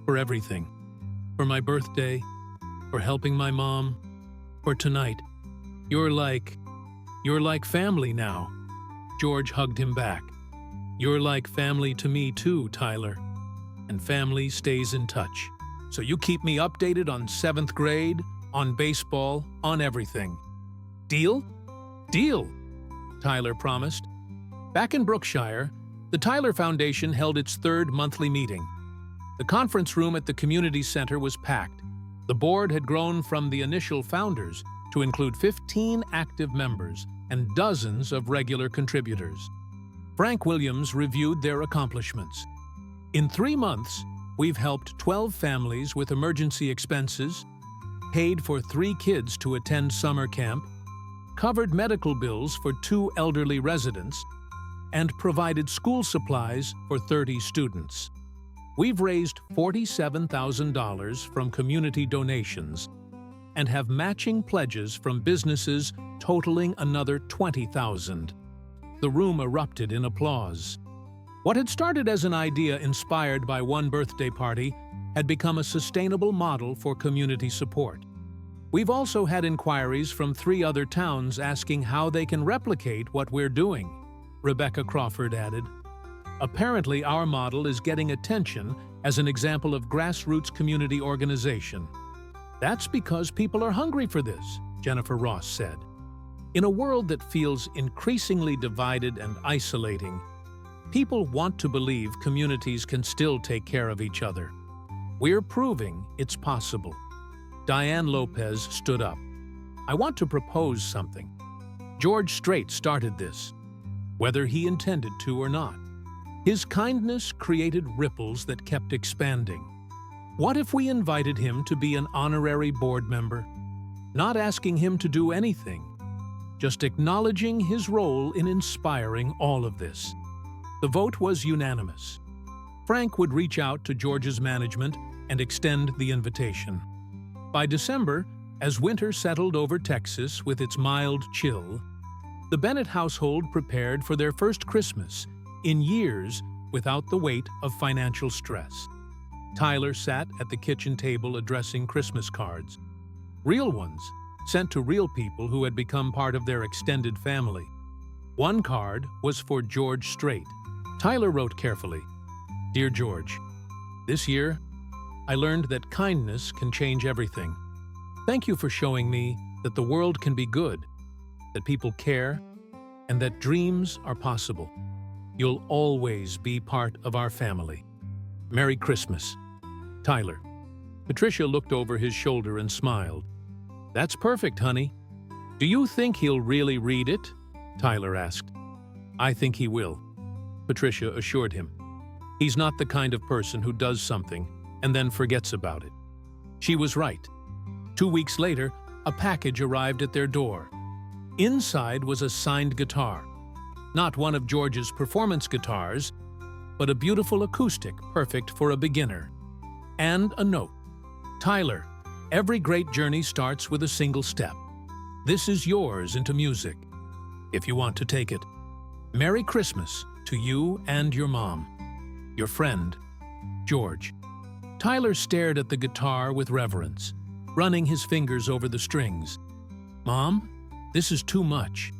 for everything. For my birthday, for helping my mom, for tonight. You're like family now." George hugged him back. "You're like family to me too, Tyler. And family stays in touch. So you keep me updated on 7th grade, on baseball, on everything. Deal?" "Deal," Tyler promised. Back in Brookshire, the Tyler Foundation held its 3rd monthly meeting. The conference room at the community center was packed. The board had grown from the initial founders to include 15 active members and dozens of regular contributors. Frank Williams reviewed their accomplishments. "In 3 months, we've helped 12 families with emergency expenses, paid for 3 kids to attend summer camp, covered medical bills for 2 elderly residents, and provided school supplies for 30 students. We've raised $47,000 from community donations and have matching pledges from businesses totaling another 20,000. The room erupted in applause. What had started as an idea inspired by one birthday party had become a sustainable model for community support. We've also had inquiries from 3 other towns asking how they can replicate what we're doing, Rebecca Crawford added. Apparently, our model is getting attention as an example of grassroots community organization. That's because people are hungry for this, Jennifer Ross said. In a world that feels increasingly divided and isolating, people want to believe communities can still take care of each other. We're proving it's possible. Diane Lopez stood up. I want to propose something. George Strait started this, whether he intended to or not. His kindness created ripples that kept expanding. What if we invited him to be an honorary board member? Not asking him to do anything, just acknowledging his role in inspiring all of this. The vote was unanimous. Frank would reach out to George's management and extend the invitation. By December, as winter settled over Texas with its mild chill, the Bennett household prepared for their first Christmas in years without the weight of financial stress. Tyler sat at the kitchen table addressing Christmas cards. Real ones, sent to real people who had become part of their extended family. One card was for George Strait. Tyler wrote carefully, "Dear George, this year, I learned that kindness can change everything. Thank you for showing me that the world can be good, that people care, and that dreams are possible. You'll always be part of our family. Merry Christmas. Tyler." Patricia looked over his shoulder and smiled. "That's perfect, honey. Do you think he'll really read it?" Tyler asked. "I think he will," Patricia assured him. "He's not the kind of person who does something and then forgets about it." She was right. 2 weeks later, a package arrived at their door. Inside was a signed guitar. Not one of George's performance guitars, but a beautiful acoustic perfect for a beginner. And a note. "Tyler, every great journey starts with a single step. This is yours into music, if you want to take it. Merry Christmas to you and your mom. Your friend, George." Tyler stared at the guitar with reverence, running his fingers over the strings. "Mom, this is too much."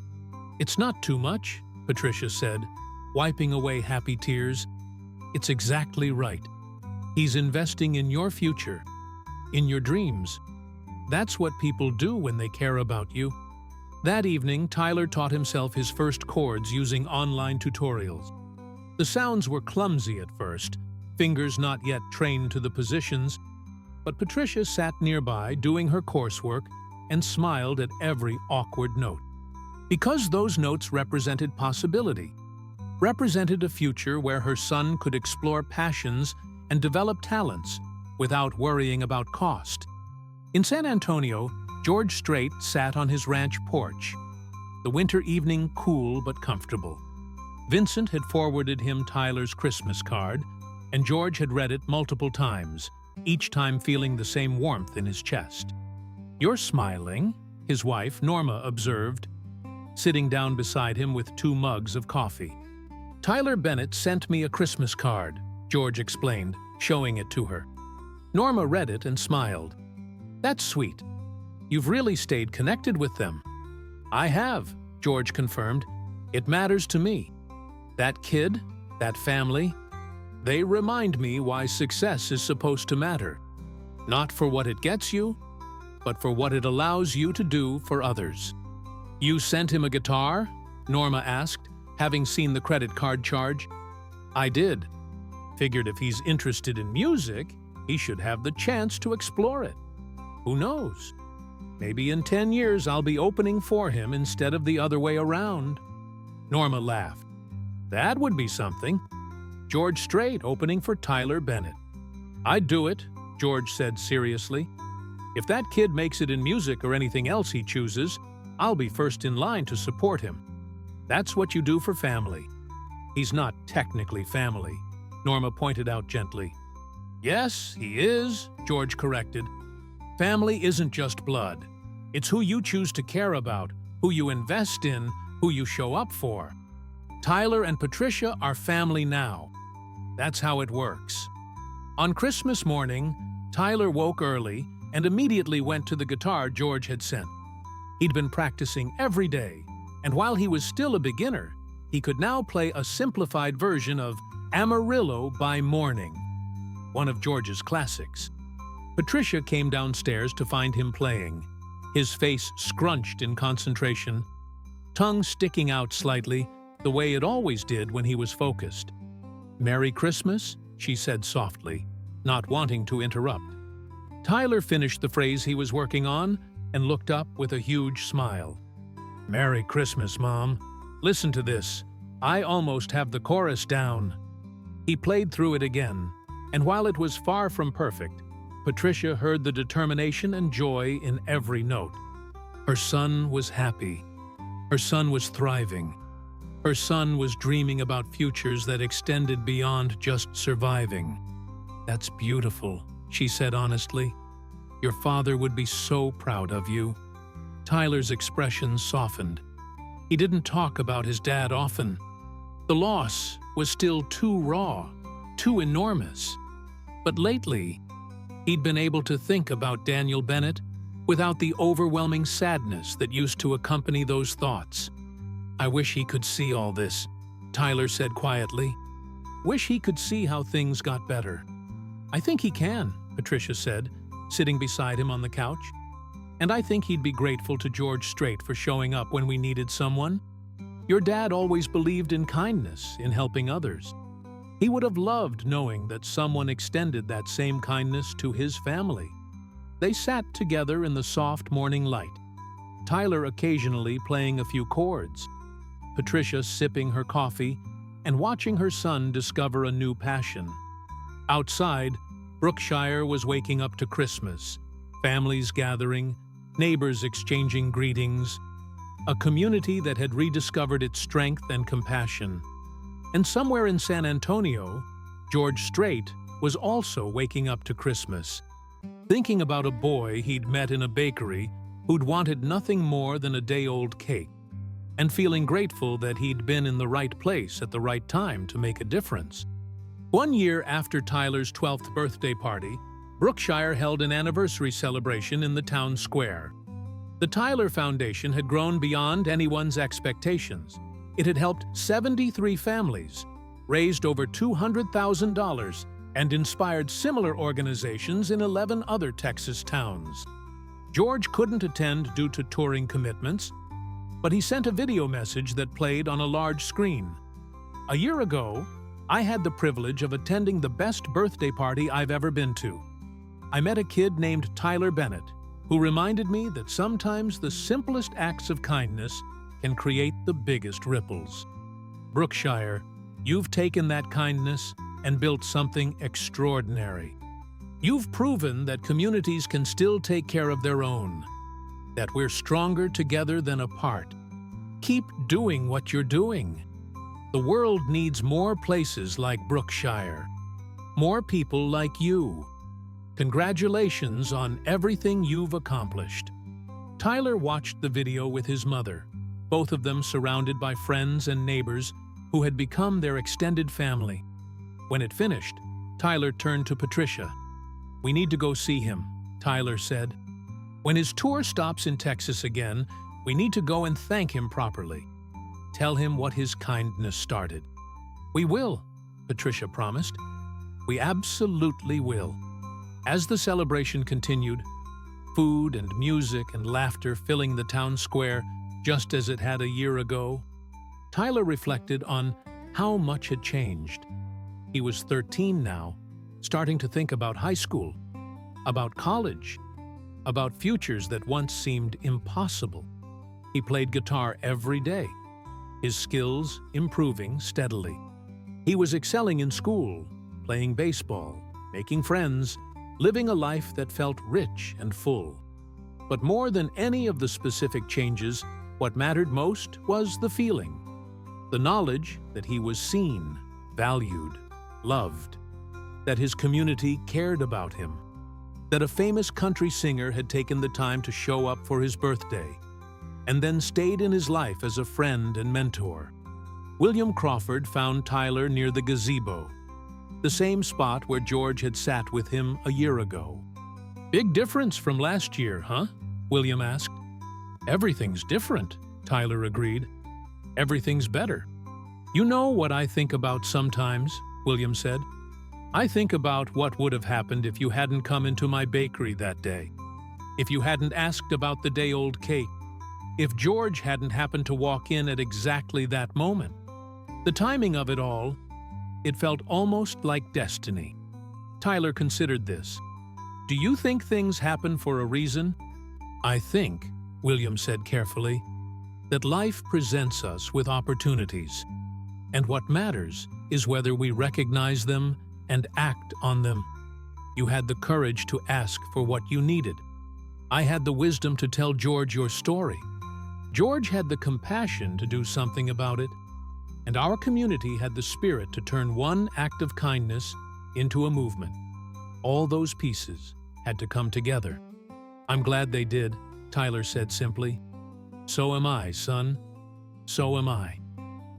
"It's not too much," Patricia said, wiping away happy tears. "It's exactly right. He's investing in your future, in your dreams. That's what people do when they care about you." That evening, Tyler taught himself his first chords using online tutorials. The sounds were clumsy at first, fingers not yet trained to the positions, but Patricia sat nearby doing her coursework and smiled at every awkward note. Because those notes represented possibility, represented a future where her son could explore passions and develop talents without worrying about cost. In San Antonio, George Strait sat on his ranch porch, the winter evening cool but comfortable. Vincent had forwarded him Tyler's Christmas card, and George had read it multiple times, each time feeling the same warmth in his chest. "You're smiling," his wife, Norma, observed, sitting down beside him with 2 mugs of coffee. "Tyler Bennett sent me a Christmas card," George explained, showing it to her. Norma read it and smiled. "That's sweet. You've really stayed connected with them." "I have," George confirmed. "It matters to me. That kid, that family, they remind me why success is supposed to matter. Not for what it gets you, but for what it allows you to do for others." "You sent him a guitar?" Norma asked, having seen the credit card charge. "I did. Figured if he's interested in music, he should have the chance to explore it. Who knows? Maybe in 10 years I'll be opening for him instead of the other way around." Norma laughed. "That would be something. George Strait opening for Tyler Bennett." "I'd do it," George said seriously. "If that kid makes it in music or anything else he chooses, I'll be first in line to support him. That's what you do for family." "He's not technically family," Norma pointed out gently. "Yes, he is," George corrected. Family isn't just blood. It's who you choose to care about, who you invest in, who you show up for. Tyler and Patricia are family now. That's how it works. On Christmas morning, Tyler woke early and immediately went to the guitar George had sent. He'd been practicing every day, and while he was still a beginner, he could now play a simplified version of Amarillo by Morning, one of George's classics. Patricia came downstairs to find him playing, his face scrunched in concentration, tongue sticking out slightly, the way it always did when he was focused. "Merry Christmas," she said softly, not wanting to interrupt. Tyler finished the phrase he was working on and looked up with a huge smile. "Merry Christmas, Mom. Listen to this. I almost have the chorus down." He played through it again, and while it was far from perfect, Patricia heard the determination and joy in every note. Her son was happy. Her son was thriving. Her son was dreaming about futures that extended beyond just surviving. "That's beautiful," she said honestly. "Your father would be so proud of you." Tyler's expression softened. He didn't talk about his dad often. The loss was still too raw, too enormous. But lately, he'd been able to think about Daniel Bennett without the overwhelming sadness that used to accompany those thoughts. "I wish he could see all this," Tyler said quietly. "Wish he could see how things got better." "I think he can," Patricia said, sitting beside him on the couch. "And I think he'd be grateful to George Strait for showing up when we needed someone. Your dad always believed in kindness, in helping others. He would have loved knowing that someone extended that same kindness to his family." They sat together in the soft morning light, Tyler occasionally playing a few chords, Patricia sipping her coffee and watching her son discover a new passion. Outside, Brookshire was waking up to Christmas, families gathering, neighbors exchanging greetings, a community that had rediscovered its strength and compassion. And somewhere in San Antonio, George Strait was also waking up to Christmas, thinking about a boy he'd met in a bakery who'd wanted nothing more than a day-old cake, and feeling grateful that he'd been in the right place at the right time to make a difference. 1 year after Tyler's 12th birthday party, Brookshire held an anniversary celebration in the town square. The Tyler Foundation had grown beyond anyone's expectations. It had helped 73 families, raised over $200,000, and inspired similar organizations in 11 other Texas towns. George couldn't attend due to touring commitments, but he sent a video message that played on a large screen. "A year ago, I had the privilege of attending the best birthday party I've ever been to. I met a kid named Tyler Bennett, who reminded me that sometimes the simplest acts of kindness can create the biggest ripples. Brookshire, you've taken that kindness and built something extraordinary. You've proven that communities can still take care of their own, that we're stronger together than apart. Keep doing what you're doing. The world needs more places like Brookshire, more people like you. Congratulations on everything you've accomplished." Tyler watched the video with his mother, both of them surrounded by friends and neighbors who had become their extended family. When it finished, Tyler turned to Patricia. "We need to go see him," Tyler said. "When his tour stops in Texas again, we need to go and thank him properly. Tell him what his kindness started." "We will," Patricia promised. "We absolutely will." As the celebration continued, food and music and laughter filling the town square just as it had a year ago, Tyler reflected on how much had changed. He was 13 now, starting to think about high school, about college, about futures that once seemed impossible. He played guitar every day, his skills improving steadily. He was excelling in school, playing baseball, making friends, living a life that felt rich and full. But more than any of the specific changes, what mattered most was the feeling, the knowledge that he was seen, valued, loved, that his community cared about him. that a famous country singer had taken the time to show up for his birthday, and then stayed in his life as a friend and mentor. William Crawford found Tyler near the gazebo, the same spot where George had sat with him a year ago. "Big difference from last year, huh?" William asked. "Everything's different," Tyler agreed. "Everything's better." "You know what I think about sometimes," William said. "I think about what would have happened if you hadn't come into my bakery that day, if you hadn't asked about the day-old cake, if George hadn't happened to walk in at exactly that moment. The timing of it all, it felt almost like destiny." Tyler considered this. "Do you think things happen for a reason?" "I think," William said carefully, "that life presents us with opportunities, and what matters is whether we recognize them and act on them. You had the courage to ask for what you needed. I had the wisdom to tell George your story. George had the compassion to do something about it, and our community had the spirit to turn one act of kindness into a movement. All those pieces had to come together." "I'm glad they did," Tyler said simply. "So am I, son. So am I."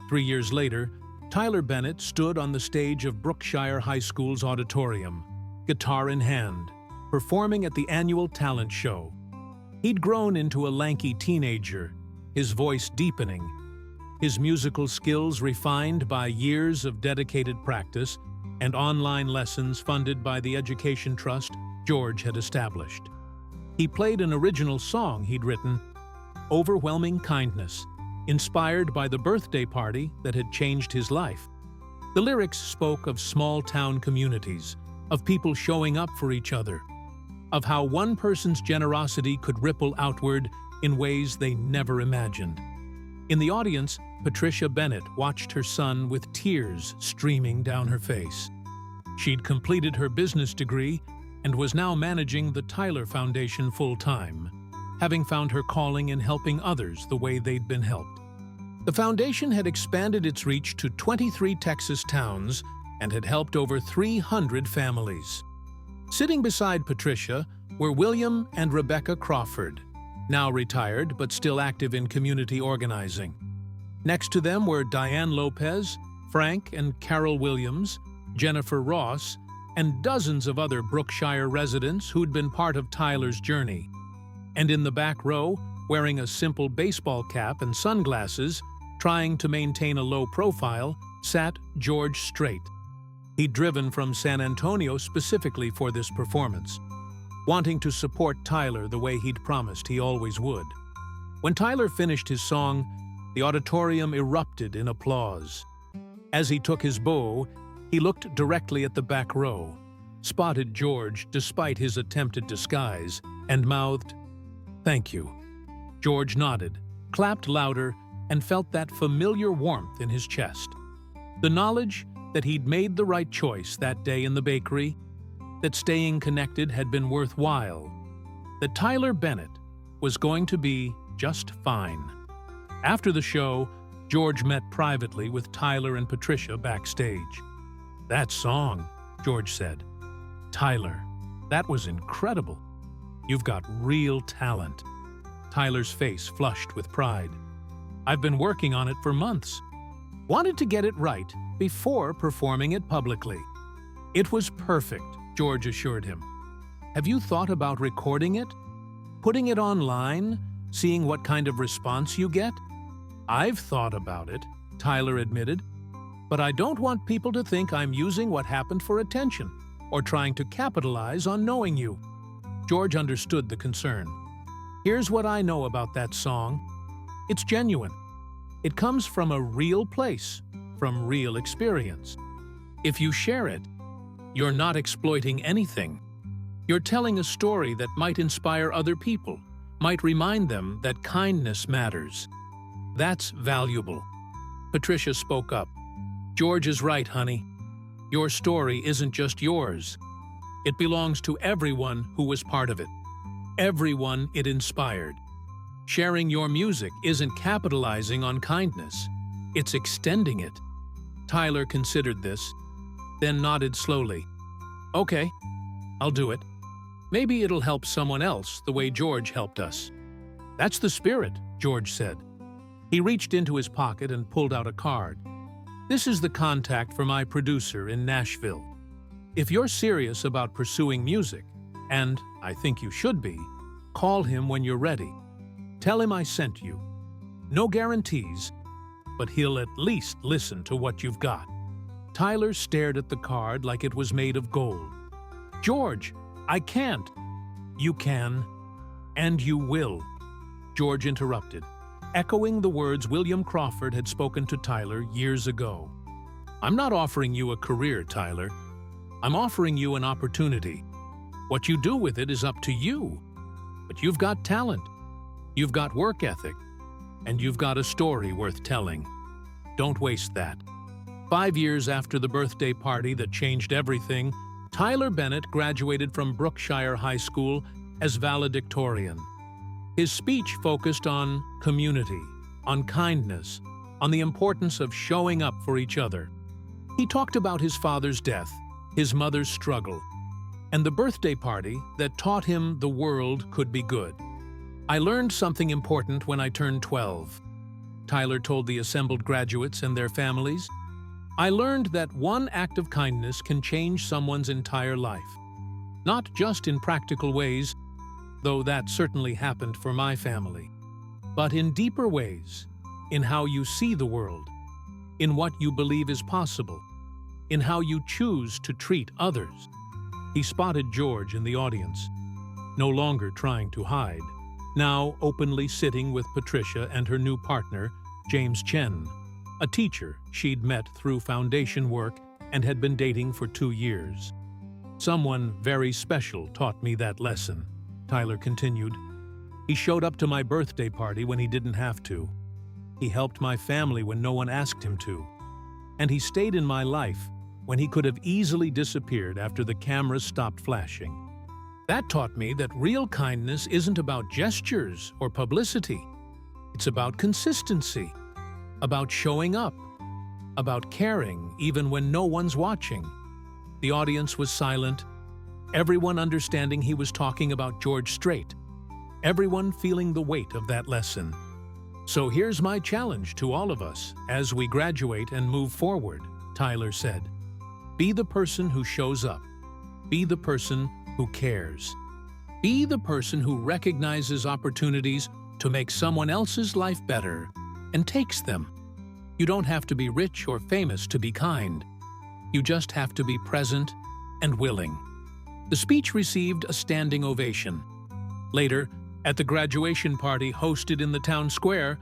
3 years later, Tyler Bennett stood on the stage of Brookshire High School's auditorium, guitar in hand, performing at the annual talent show. He'd grown into a lanky teenager, his voice deepening, his musical skills refined by years of dedicated practice and online lessons funded by the education trust George had established. He played an original song he'd written, "Overwhelming Kindness," inspired by the birthday party that had changed his life. The lyrics spoke of small-town communities, of people showing up for each other, of how one person's generosity could ripple outward in ways they never imagined. In the audience, Patricia Bennett watched her son with tears streaming down her face. She'd completed her business degree and was now managing the Tyler Foundation full-time, having found her calling in helping others the way they'd been helped. The foundation had expanded its reach to 23 Texas towns and had helped over 300 families. Sitting beside Patricia were William and Rebecca Crawford, now retired but still active in community organizing. Next to them were Diane Lopez, Frank and Carol Williams, Jennifer Ross, and dozens of other Brookshire residents who'd been part of Tyler's journey. And in the back row, wearing a simple baseball cap and sunglasses, trying to maintain a low profile, sat George Strait. He'd driven from San Antonio specifically for this performance, wanting to support Tyler the way he'd promised he always would. When Tyler finished his song, the auditorium erupted in applause. As he took his bow, he looked directly at the back row, spotted George despite his attempted disguise, and mouthed, "Thank you." George nodded, clapped louder, and felt that familiar warmth in his chest. The knowledge that he'd made the right choice that day in the bakery, that staying connected had been worthwhile, that Tyler Bennett was going to be just fine. After the show, George met privately with Tyler and Patricia backstage. "That song," George said. "Tyler, that was incredible. You've got real talent." Tyler's face flushed with pride. "I've been working on it for months. Wanted to get it right before performing it publicly." "It was perfect," George assured him. "Have you thought about recording it? Putting it online? Seeing what kind of response you get?" "I've thought about it," Tyler admitted. "But I don't want people to think I'm using what happened for attention or trying to capitalize on knowing you." George understood the concern. "Here's what I know about that song. It's genuine. It comes from a real place, from real experience. If you share it, you're not exploiting anything. You're telling a story that might inspire other people, might remind them that kindness matters. That's valuable." Patricia spoke up. "George is right, honey. Your story isn't just yours. It belongs to everyone who was part of it, everyone it inspired. Sharing your music isn't capitalizing on kindness. It's extending it." Tyler considered this, then nodded slowly. "Okay, I'll do it." Maybe it'll help someone else the way George helped us." "That's the spirit," George said. He reached into his pocket and pulled out a card. "This is the contact for my producer in Nashville. If you're serious about pursuing music, and I think you should be, call him when you're ready. Tell him I sent you. No guarantees, but he'll at least listen to what you've got." Tyler stared at the card like it was made of gold. "George, I can't." "You can, and you will," George interrupted, echoing the words William Crawford had spoken to Tyler years ago. "I'm not offering you a career, Tyler. I'm offering you an opportunity. What you do with it is up to you. But you've got talent, you've got work ethic, and you've got a story worth telling. Don't waste that." 5 years after the birthday party that changed everything, Tyler Bennett graduated from Brookshire High School as valedictorian. His speech focused on community, on kindness, on the importance of showing up for each other. He talked about his father's death, his mother's struggle, and the birthday party that taught him the world could be good. "I learned something important when I turned 12, Tyler told the assembled graduates and their families. "I learned that one act of kindness can change someone's entire life. Not just in practical ways, though that certainly happened for my family, but in deeper ways, in how you see the world, in what you believe is possible, in how you choose to treat others." He spotted George in the audience, no longer trying to hide, now openly sitting with Patricia and her new partner, James Chen, a teacher she'd met through foundation work and had been dating for 2 years. "Someone very special taught me that lesson," Tyler continued. "He showed up to my birthday party when he didn't have to. He helped my family when no one asked him to. And he stayed in my life when he could have easily disappeared after the cameras stopped flashing. That taught me that real kindness isn't about gestures or publicity. It's about consistency, about showing up, about caring even when no one's watching." The audience was silent, everyone understanding he was talking about George Strait, everyone feeling the weight of that lesson. "So here's my challenge to all of us as we graduate and move forward," Tyler said. "Be the person who shows up. Be the person who cares. Be the person who recognizes opportunities to make someone else's life better and takes them. You don't have to be rich or famous to be kind. You just have to be present and willing." The speech received a standing ovation. Later, at the graduation party hosted in the town square,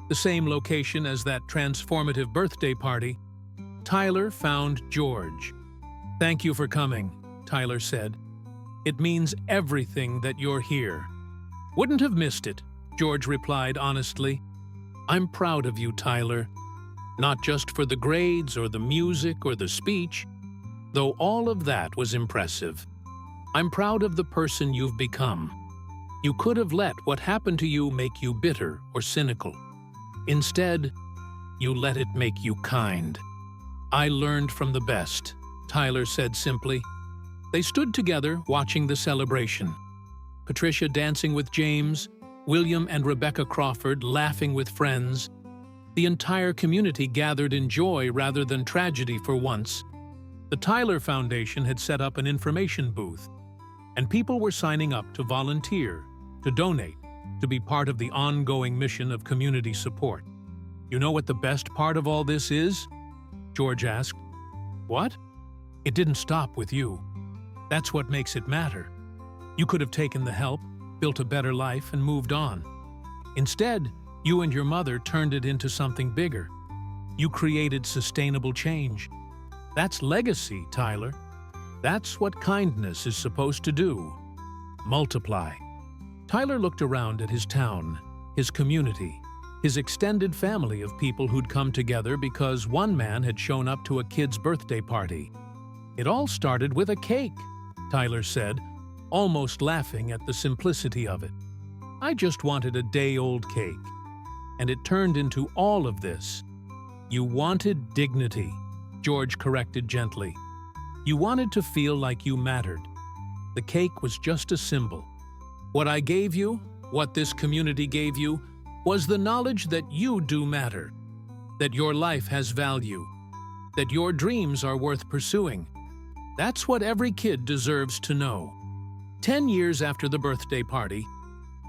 the same location as that transformative birthday party, Tyler found George. "Thank you for coming," Tyler said. "It means everything that you're here." "Wouldn't have missed it," George replied honestly. "I'm proud of you, Tyler. Not just for the grades or the music or the speech, though all of that was impressive. I'm proud of the person you've become. You could have let what happened to you make you bitter or cynical. Instead, you let it make you kind." "I learned from the best," Tyler said simply. They stood together watching the celebration. Patricia dancing with James, William and Rebecca Crawford laughing with friends. The entire community gathered in joy rather than tragedy for once. The Tyler Foundation had set up an information booth, and people were signing up to volunteer, to donate, to be part of the ongoing mission of community support. "You know what the best part of all this is?" George asked. "What?" "It didn't stop with you. That's what makes it matter. You could have taken the help, built a better life, and moved on. Instead, you and your mother turned it into something bigger. You created sustainable change. That's legacy, Tyler. That's what kindness is supposed to do. Multiply." Tyler looked around at his town, his community, his extended family of people who'd come together because one man had shown up to a kid's birthday party. "It all started with a cake," Tyler said, almost laughing at the simplicity of it. "I just wanted a day-old cake, and it turned into all of this." "You wanted dignity," George corrected gently. "You wanted to feel like you mattered. The cake was just a symbol. What I gave you, what this community gave you, was the knowledge that you do matter, that your life has value, that your dreams are worth pursuing. That's what every kid deserves to know. 10 years after the birthday party,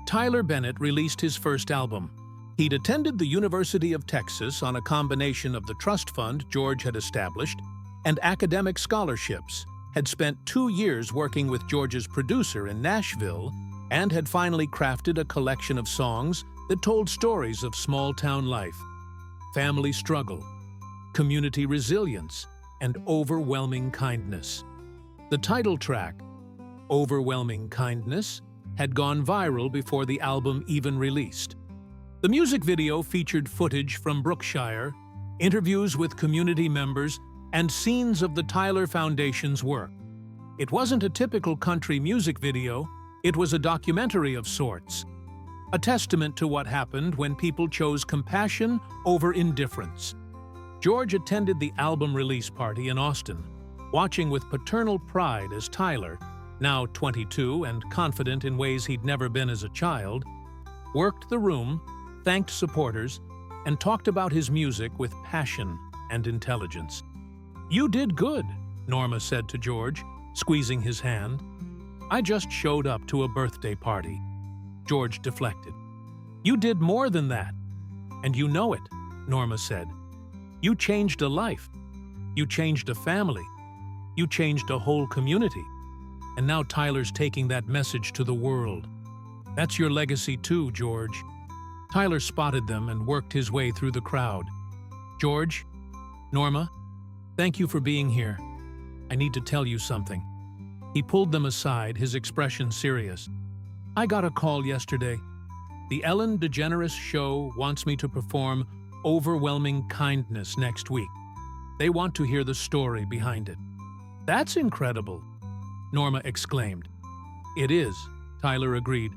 Tyler Bennett released his first album. He'd attended the University of Texas on a combination of the trust fund George had established and academic scholarships, had spent 2 years working with George's producer in Nashville, and had finally crafted a collection of songs that told stories of small-town life, family struggle, community resilience, and overwhelming kindness. The title track, Overwhelming Kindness, had gone viral before the album even released. The music video featured footage from Brookshire, interviews with community members, and scenes of the Tyler Foundation's work. It wasn't a typical country music video, it was a documentary of sorts, a testament to what happened when people chose compassion over indifference. George attended the album release party in Austin, watching with paternal pride as Tyler, now 22 and confident in ways he'd never been as a child, worked the room, thanked supporters, and talked about his music with passion and intelligence. "You did good," Norma said to George, squeezing his hand. "I just showed up to a birthday party." George deflected. "You did more than that, and you know it," Norma said. "You changed a life. You changed a family. You changed a whole community. And now Tyler's taking that message to the world. That's your legacy too, George." Tyler spotted them and worked his way through the crowd. "George, Norma, thank you for being here. I need to tell you something." He pulled them aside, his expression serious. "I got a call yesterday. The Ellen DeGeneres Show wants me to perform Overwhelming Kindness next week. They want to hear the story behind it." "That's incredible," Norma exclaimed. "It is," Tyler agreed.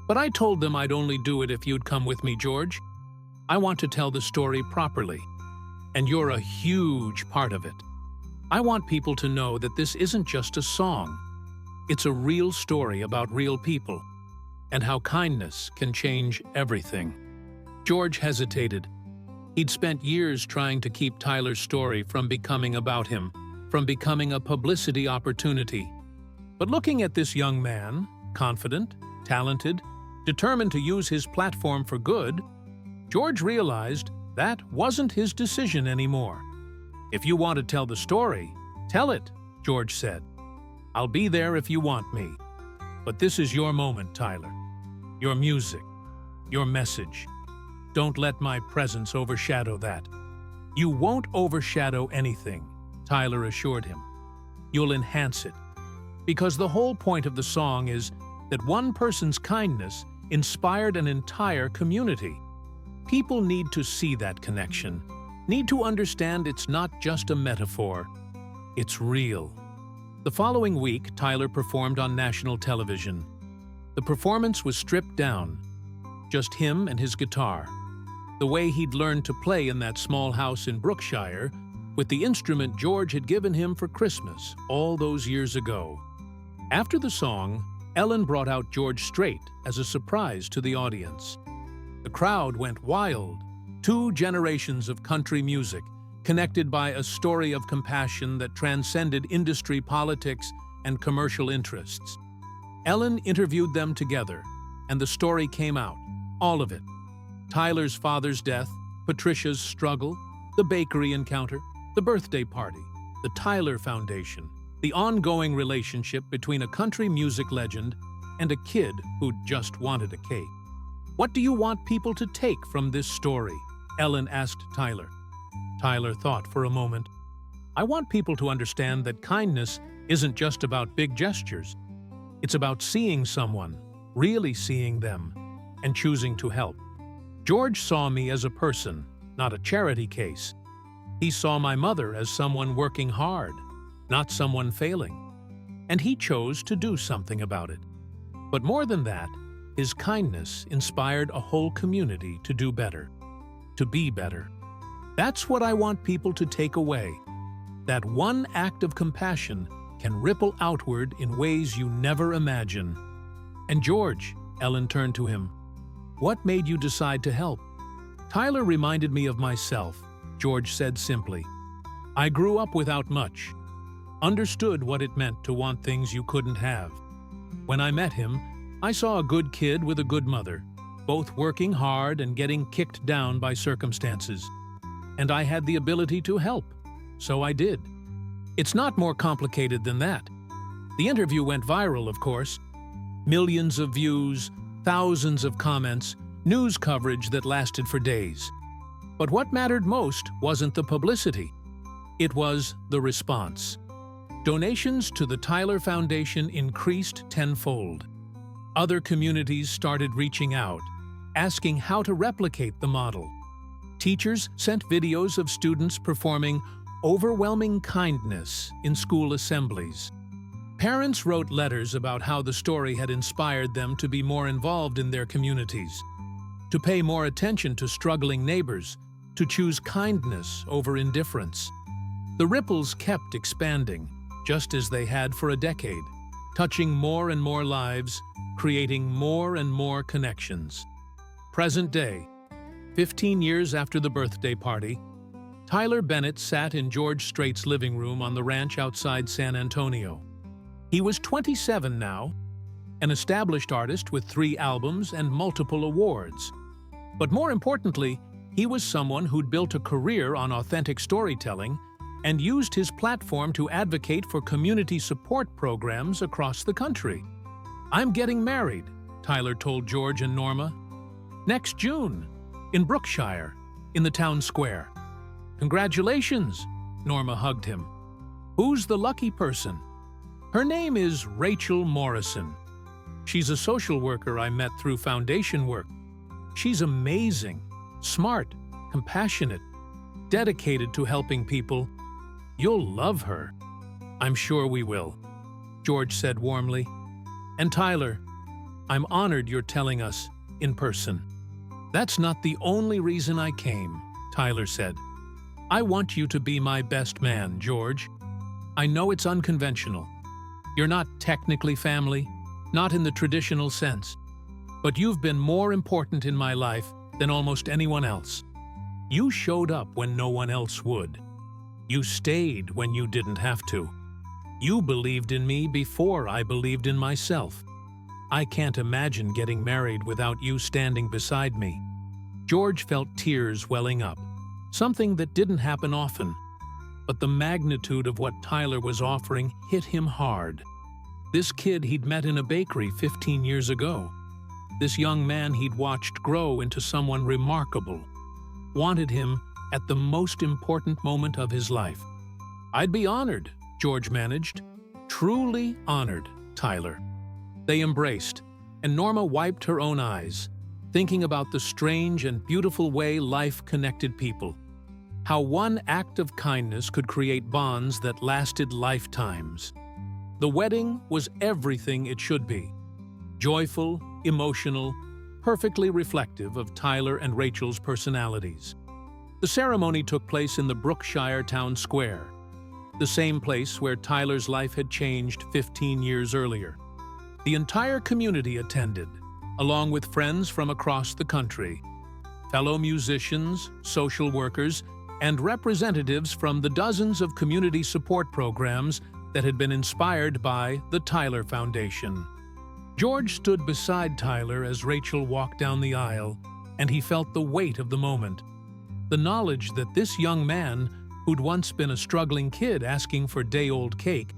"But I told them I'd only do it if you'd come with me, George. I want to tell the story properly, and you're a huge part of it. I want people to know that this isn't just a song. It's a real story about real people, and how kindness can change everything." George hesitated. He'd spent years trying to keep Tyler's story from becoming about him, from becoming a publicity opportunity. But looking at this young man, confident, talented, determined to use his platform for good, George realized that wasn't his decision anymore. "If you want to tell the story, tell it," George said. "I'll be there if you want me. But this is your moment, Tyler. Your music, your message. Don't let my presence overshadow that." "You won't overshadow anything," Tyler assured him. "You'll enhance it. Because the whole point of the song is that one person's kindness inspired an entire community. People need to see that connection, need to understand it's not just a metaphor, it's real." The following week, Tyler performed on national television. The performance was stripped down, just him and his guitar, the way he'd learned to play in that small house in Brookshire with the instrument George had given him for Christmas all those years ago. After the song, Ellen brought out George Strait as a surprise to the audience. The crowd went wild. 2 generations of country music, connected by a story of compassion that transcended industry politics and commercial interests. Ellen interviewed them together, and the story came out, all of it. Tyler's father's death, Patricia's struggle, the bakery encounter, the birthday party, the Tyler Foundation, the ongoing relationship between a country music legend and a kid who just wanted a cake. "What do you want people to take from this story?" Ellen asked Tyler. Tyler thought for a moment. "I want people to understand that kindness isn't just about big gestures. It's about seeing someone, really seeing them, and choosing to help. George saw me as a person, not a charity case. He saw my mother as someone working hard, not someone failing. And he chose to do something about it. But more than that, his kindness inspired a whole community to do better, to be better. That's what I want people to take away. That one act of compassion can ripple outward in ways you never imagine. And George, Ellen turned to him. What made you decide to help? Tyler reminded me of myself, George said simply. I grew up without much. Understood what it meant to want things you couldn't have. When I met him, I saw a good kid with a good mother, both working hard and getting kicked down by circumstances. And I had the ability to help, so I did. It's not more complicated than that. The interview went viral, of course. Millions of views, thousands of comments, news coverage that lasted for days. But what mattered most wasn't the publicity. It was the response. Donations to the Tyler Foundation increased tenfold. Other communities started reaching out, asking how to replicate the model. Teachers sent videos of students performing overwhelming kindness in school assemblies. Parents wrote letters about how the story had inspired them to be more involved in their communities, to pay more attention to struggling neighbors, to choose kindness over indifference. The ripples kept expanding, just as they had for a decade, touching more and more lives, creating more and more connections. Present day, 15 years after the birthday party, Tyler Bennett sat in George Strait's living room on the ranch outside San Antonio. He was 27 now, an established artist with 3 albums and multiple awards. But more importantly, he was someone who'd built a career on authentic storytelling and used his platform to advocate for community support programs across the country. I'm getting married, Tyler told George and Norma. Next June, in Brookshire, in the town square. Congratulations, Norma hugged him. Who's the lucky person? Her name is Rachel Morrison. She's a social worker I met through foundation work. She's amazing, smart, compassionate, dedicated to helping people. You'll love her. I'm sure we will, George said warmly. And Tyler, I'm honored you're telling us in person. That's not the only reason I came, Tyler said. I want you to be my best man, George. I know it's unconventional. You're not technically family, not in the traditional sense, but you've been more important in my life than almost anyone else. You showed up when no one else would. You stayed when you didn't have to. You believed in me before I believed in myself. I can't imagine getting married without you standing beside me. George felt tears welling up, something that didn't happen often. But the magnitude of what Tyler was offering hit him hard. This kid he'd met in a bakery 15 years ago. This young man he'd watched grow into someone remarkable. Wanted him at the most important moment of his life. I'd be honored, George managed. Truly honored, Tyler. They embraced, and Norma wiped her own eyes, thinking about the strange and beautiful way life connected people. How one act of kindness could create bonds that lasted lifetimes. The wedding was everything it should be. Joyful, emotional, perfectly reflective of Tyler and Rachel's personalities. The ceremony took place in the Brookshire town square, the same place where Tyler's life had changed 15 years earlier. The entire community attended, along with friends from across the country, fellow musicians, social workers, and representatives from the dozens of community support programs that had been inspired by the Tyler Foundation. George stood beside Tyler as Rachel walked down the aisle, and he felt the weight of the moment. The knowledge that this young man, who'd once been a struggling kid asking for day-old cake,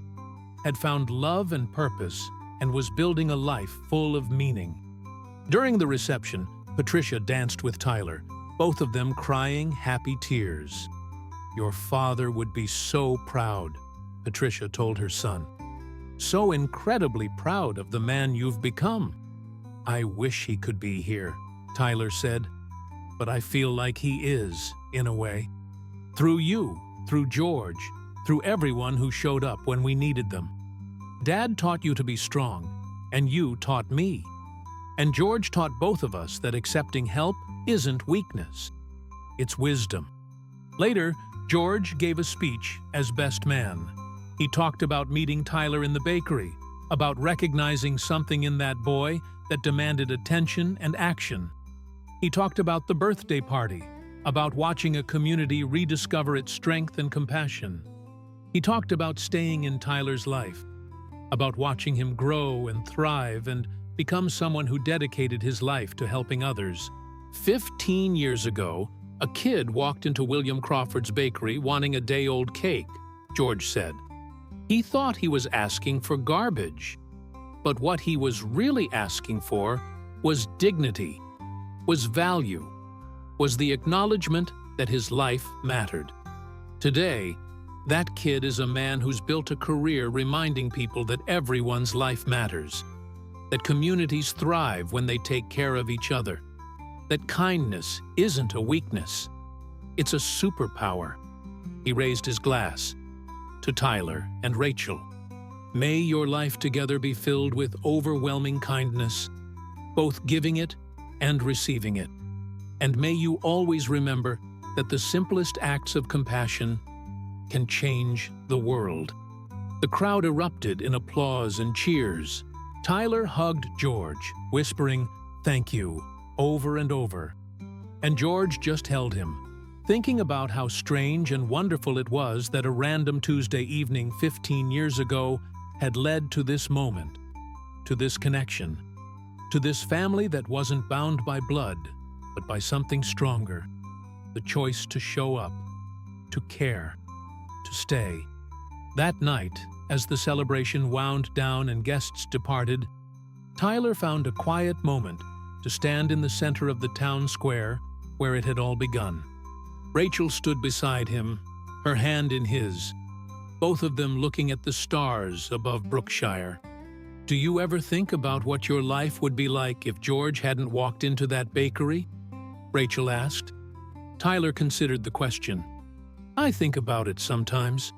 had found love and purpose and was building a life full of meaning. During the reception, Patricia danced with Tyler, both of them crying happy tears. Your father would be so proud, Patricia told her son. So incredibly proud of the man you've become. I wish he could be here, Tyler said, but I feel like he is, in a way. Through you, through George, through everyone who showed up when we needed them. Dad taught you to be strong, and you taught me. And George taught both of us that accepting help isn't weakness. It's wisdom. Later, George gave a speech as best man. He talked about meeting Tyler in the bakery, about recognizing something in that boy that demanded attention and action. He talked about the birthday party, about watching a community rediscover its strength and compassion. He talked about staying in Tyler's life, about watching him grow and thrive and become someone who dedicated his life to helping others. 15 years ago, a kid walked into William Crawford's bakery wanting a day-old cake, George said. He thought he was asking for garbage. But what he was really asking for was dignity, was value, was the acknowledgement that his life mattered. Today, that kid is a man who's built a career reminding people that everyone's life matters, that communities thrive when they take care of each other, that kindness isn't a weakness, it's a superpower. He raised his glass to Tyler and Rachel. May your life together be filled with overwhelming kindness, both giving it and receiving it. And may you always remember that the simplest acts of compassion can change the world. The crowd erupted in applause and cheers. Tyler hugged George, whispering, "Thank you," over and over. And George just held him, thinking about how strange and wonderful it was that a random Tuesday evening 15 years ago had led to this moment, to this connection, to this family that wasn't bound by blood, but by something stronger, the choice to show up, to care, to stay. That night, as the celebration wound down and guests departed, Tyler found a quiet moment to stand in the center of the town square where it had all begun. Rachel stood beside him, her hand in his, both of them looking at the stars above Brookshire. Do you ever think about what your life would be like if George hadn't walked into that bakery? Rachel asked. Tyler considered the question. I think about it sometimes.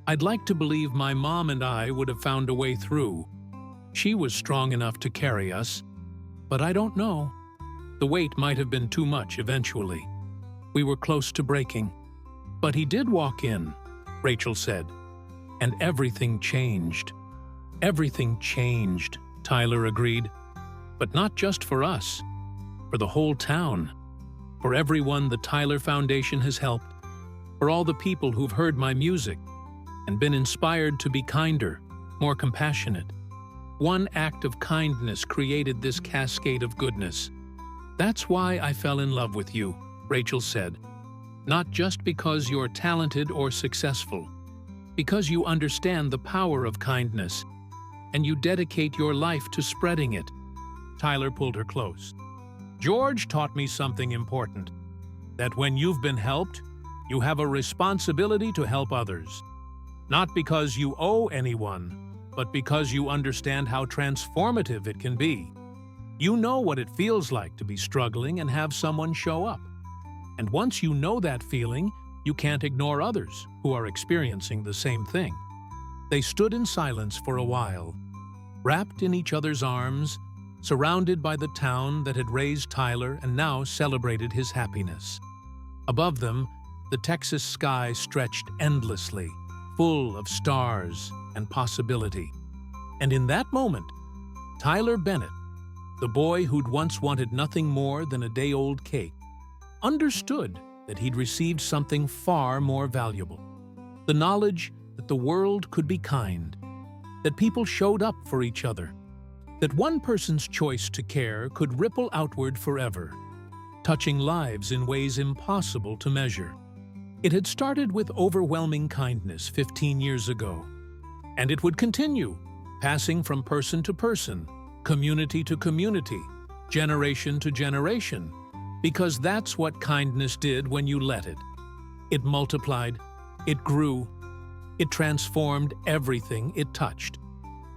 I'd like to believe my mom and I would have found a way through. She was strong enough to carry us, but I don't know. The weight might have been too much eventually. We were close to breaking. But he did walk in, Rachel said, and everything changed. Everything changed, Tyler agreed. But not just for us, for the whole town, for everyone the Tyler Foundation has helped, for all the people who've heard my music and been inspired to be kinder, more compassionate. One act of kindness created this cascade of goodness. That's why I fell in love with you, Rachel said. Not just because you're talented or successful, because you understand the power of kindness, and you dedicate your life to spreading it. Tyler pulled her close. George taught me something important, that when you've been helped, you have a responsibility to help others. Not because you owe anyone, but because you understand how transformative it can be. You know what it feels like to be struggling and have someone show up. And once you know that feeling, you can't ignore others who are experiencing the same thing. They stood in silence for a while, wrapped in each other's arms, surrounded by the town that had raised Tyler and now celebrated his happiness. Above them, the Texas sky stretched endlessly, full of stars and possibility. And in that moment, Tyler Bennett, the boy who'd once wanted nothing more than a day-old cake, understood that he'd received something far more valuable. The knowledge that the world could be kind, that people showed up for each other, that one person's choice to care could ripple outward forever, touching lives in ways impossible to measure. It had started with overwhelming kindness 15 years ago, and it would continue, passing from person to person, community to community, generation to generation, because that's what kindness did when you let it. It multiplied, it grew, it transformed everything it touched.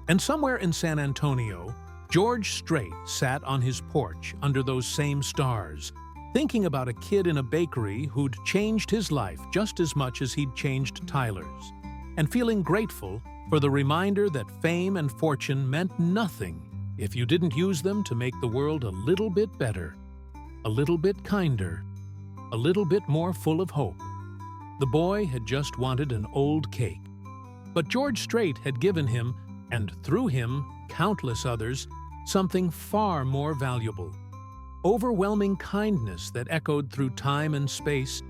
And somewhere in San Antonio, George Strait sat on his porch under those same stars, thinking about a kid in a bakery who'd changed his life just as much as he'd changed Tyler's, and feeling grateful for the reminder that fame and fortune meant nothing if you didn't use them to make the world a little bit better, a little bit kinder, a little bit more full of hope. The boy had just wanted an old cake, But George Strait had given him, and through him, countless others, something far more valuable. Overwhelming kindness that echoed through time and space,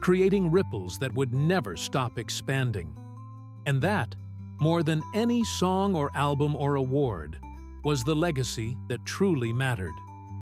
creating ripples that would never stop expanding. And that, more than any song or album or award, was the legacy that truly mattered.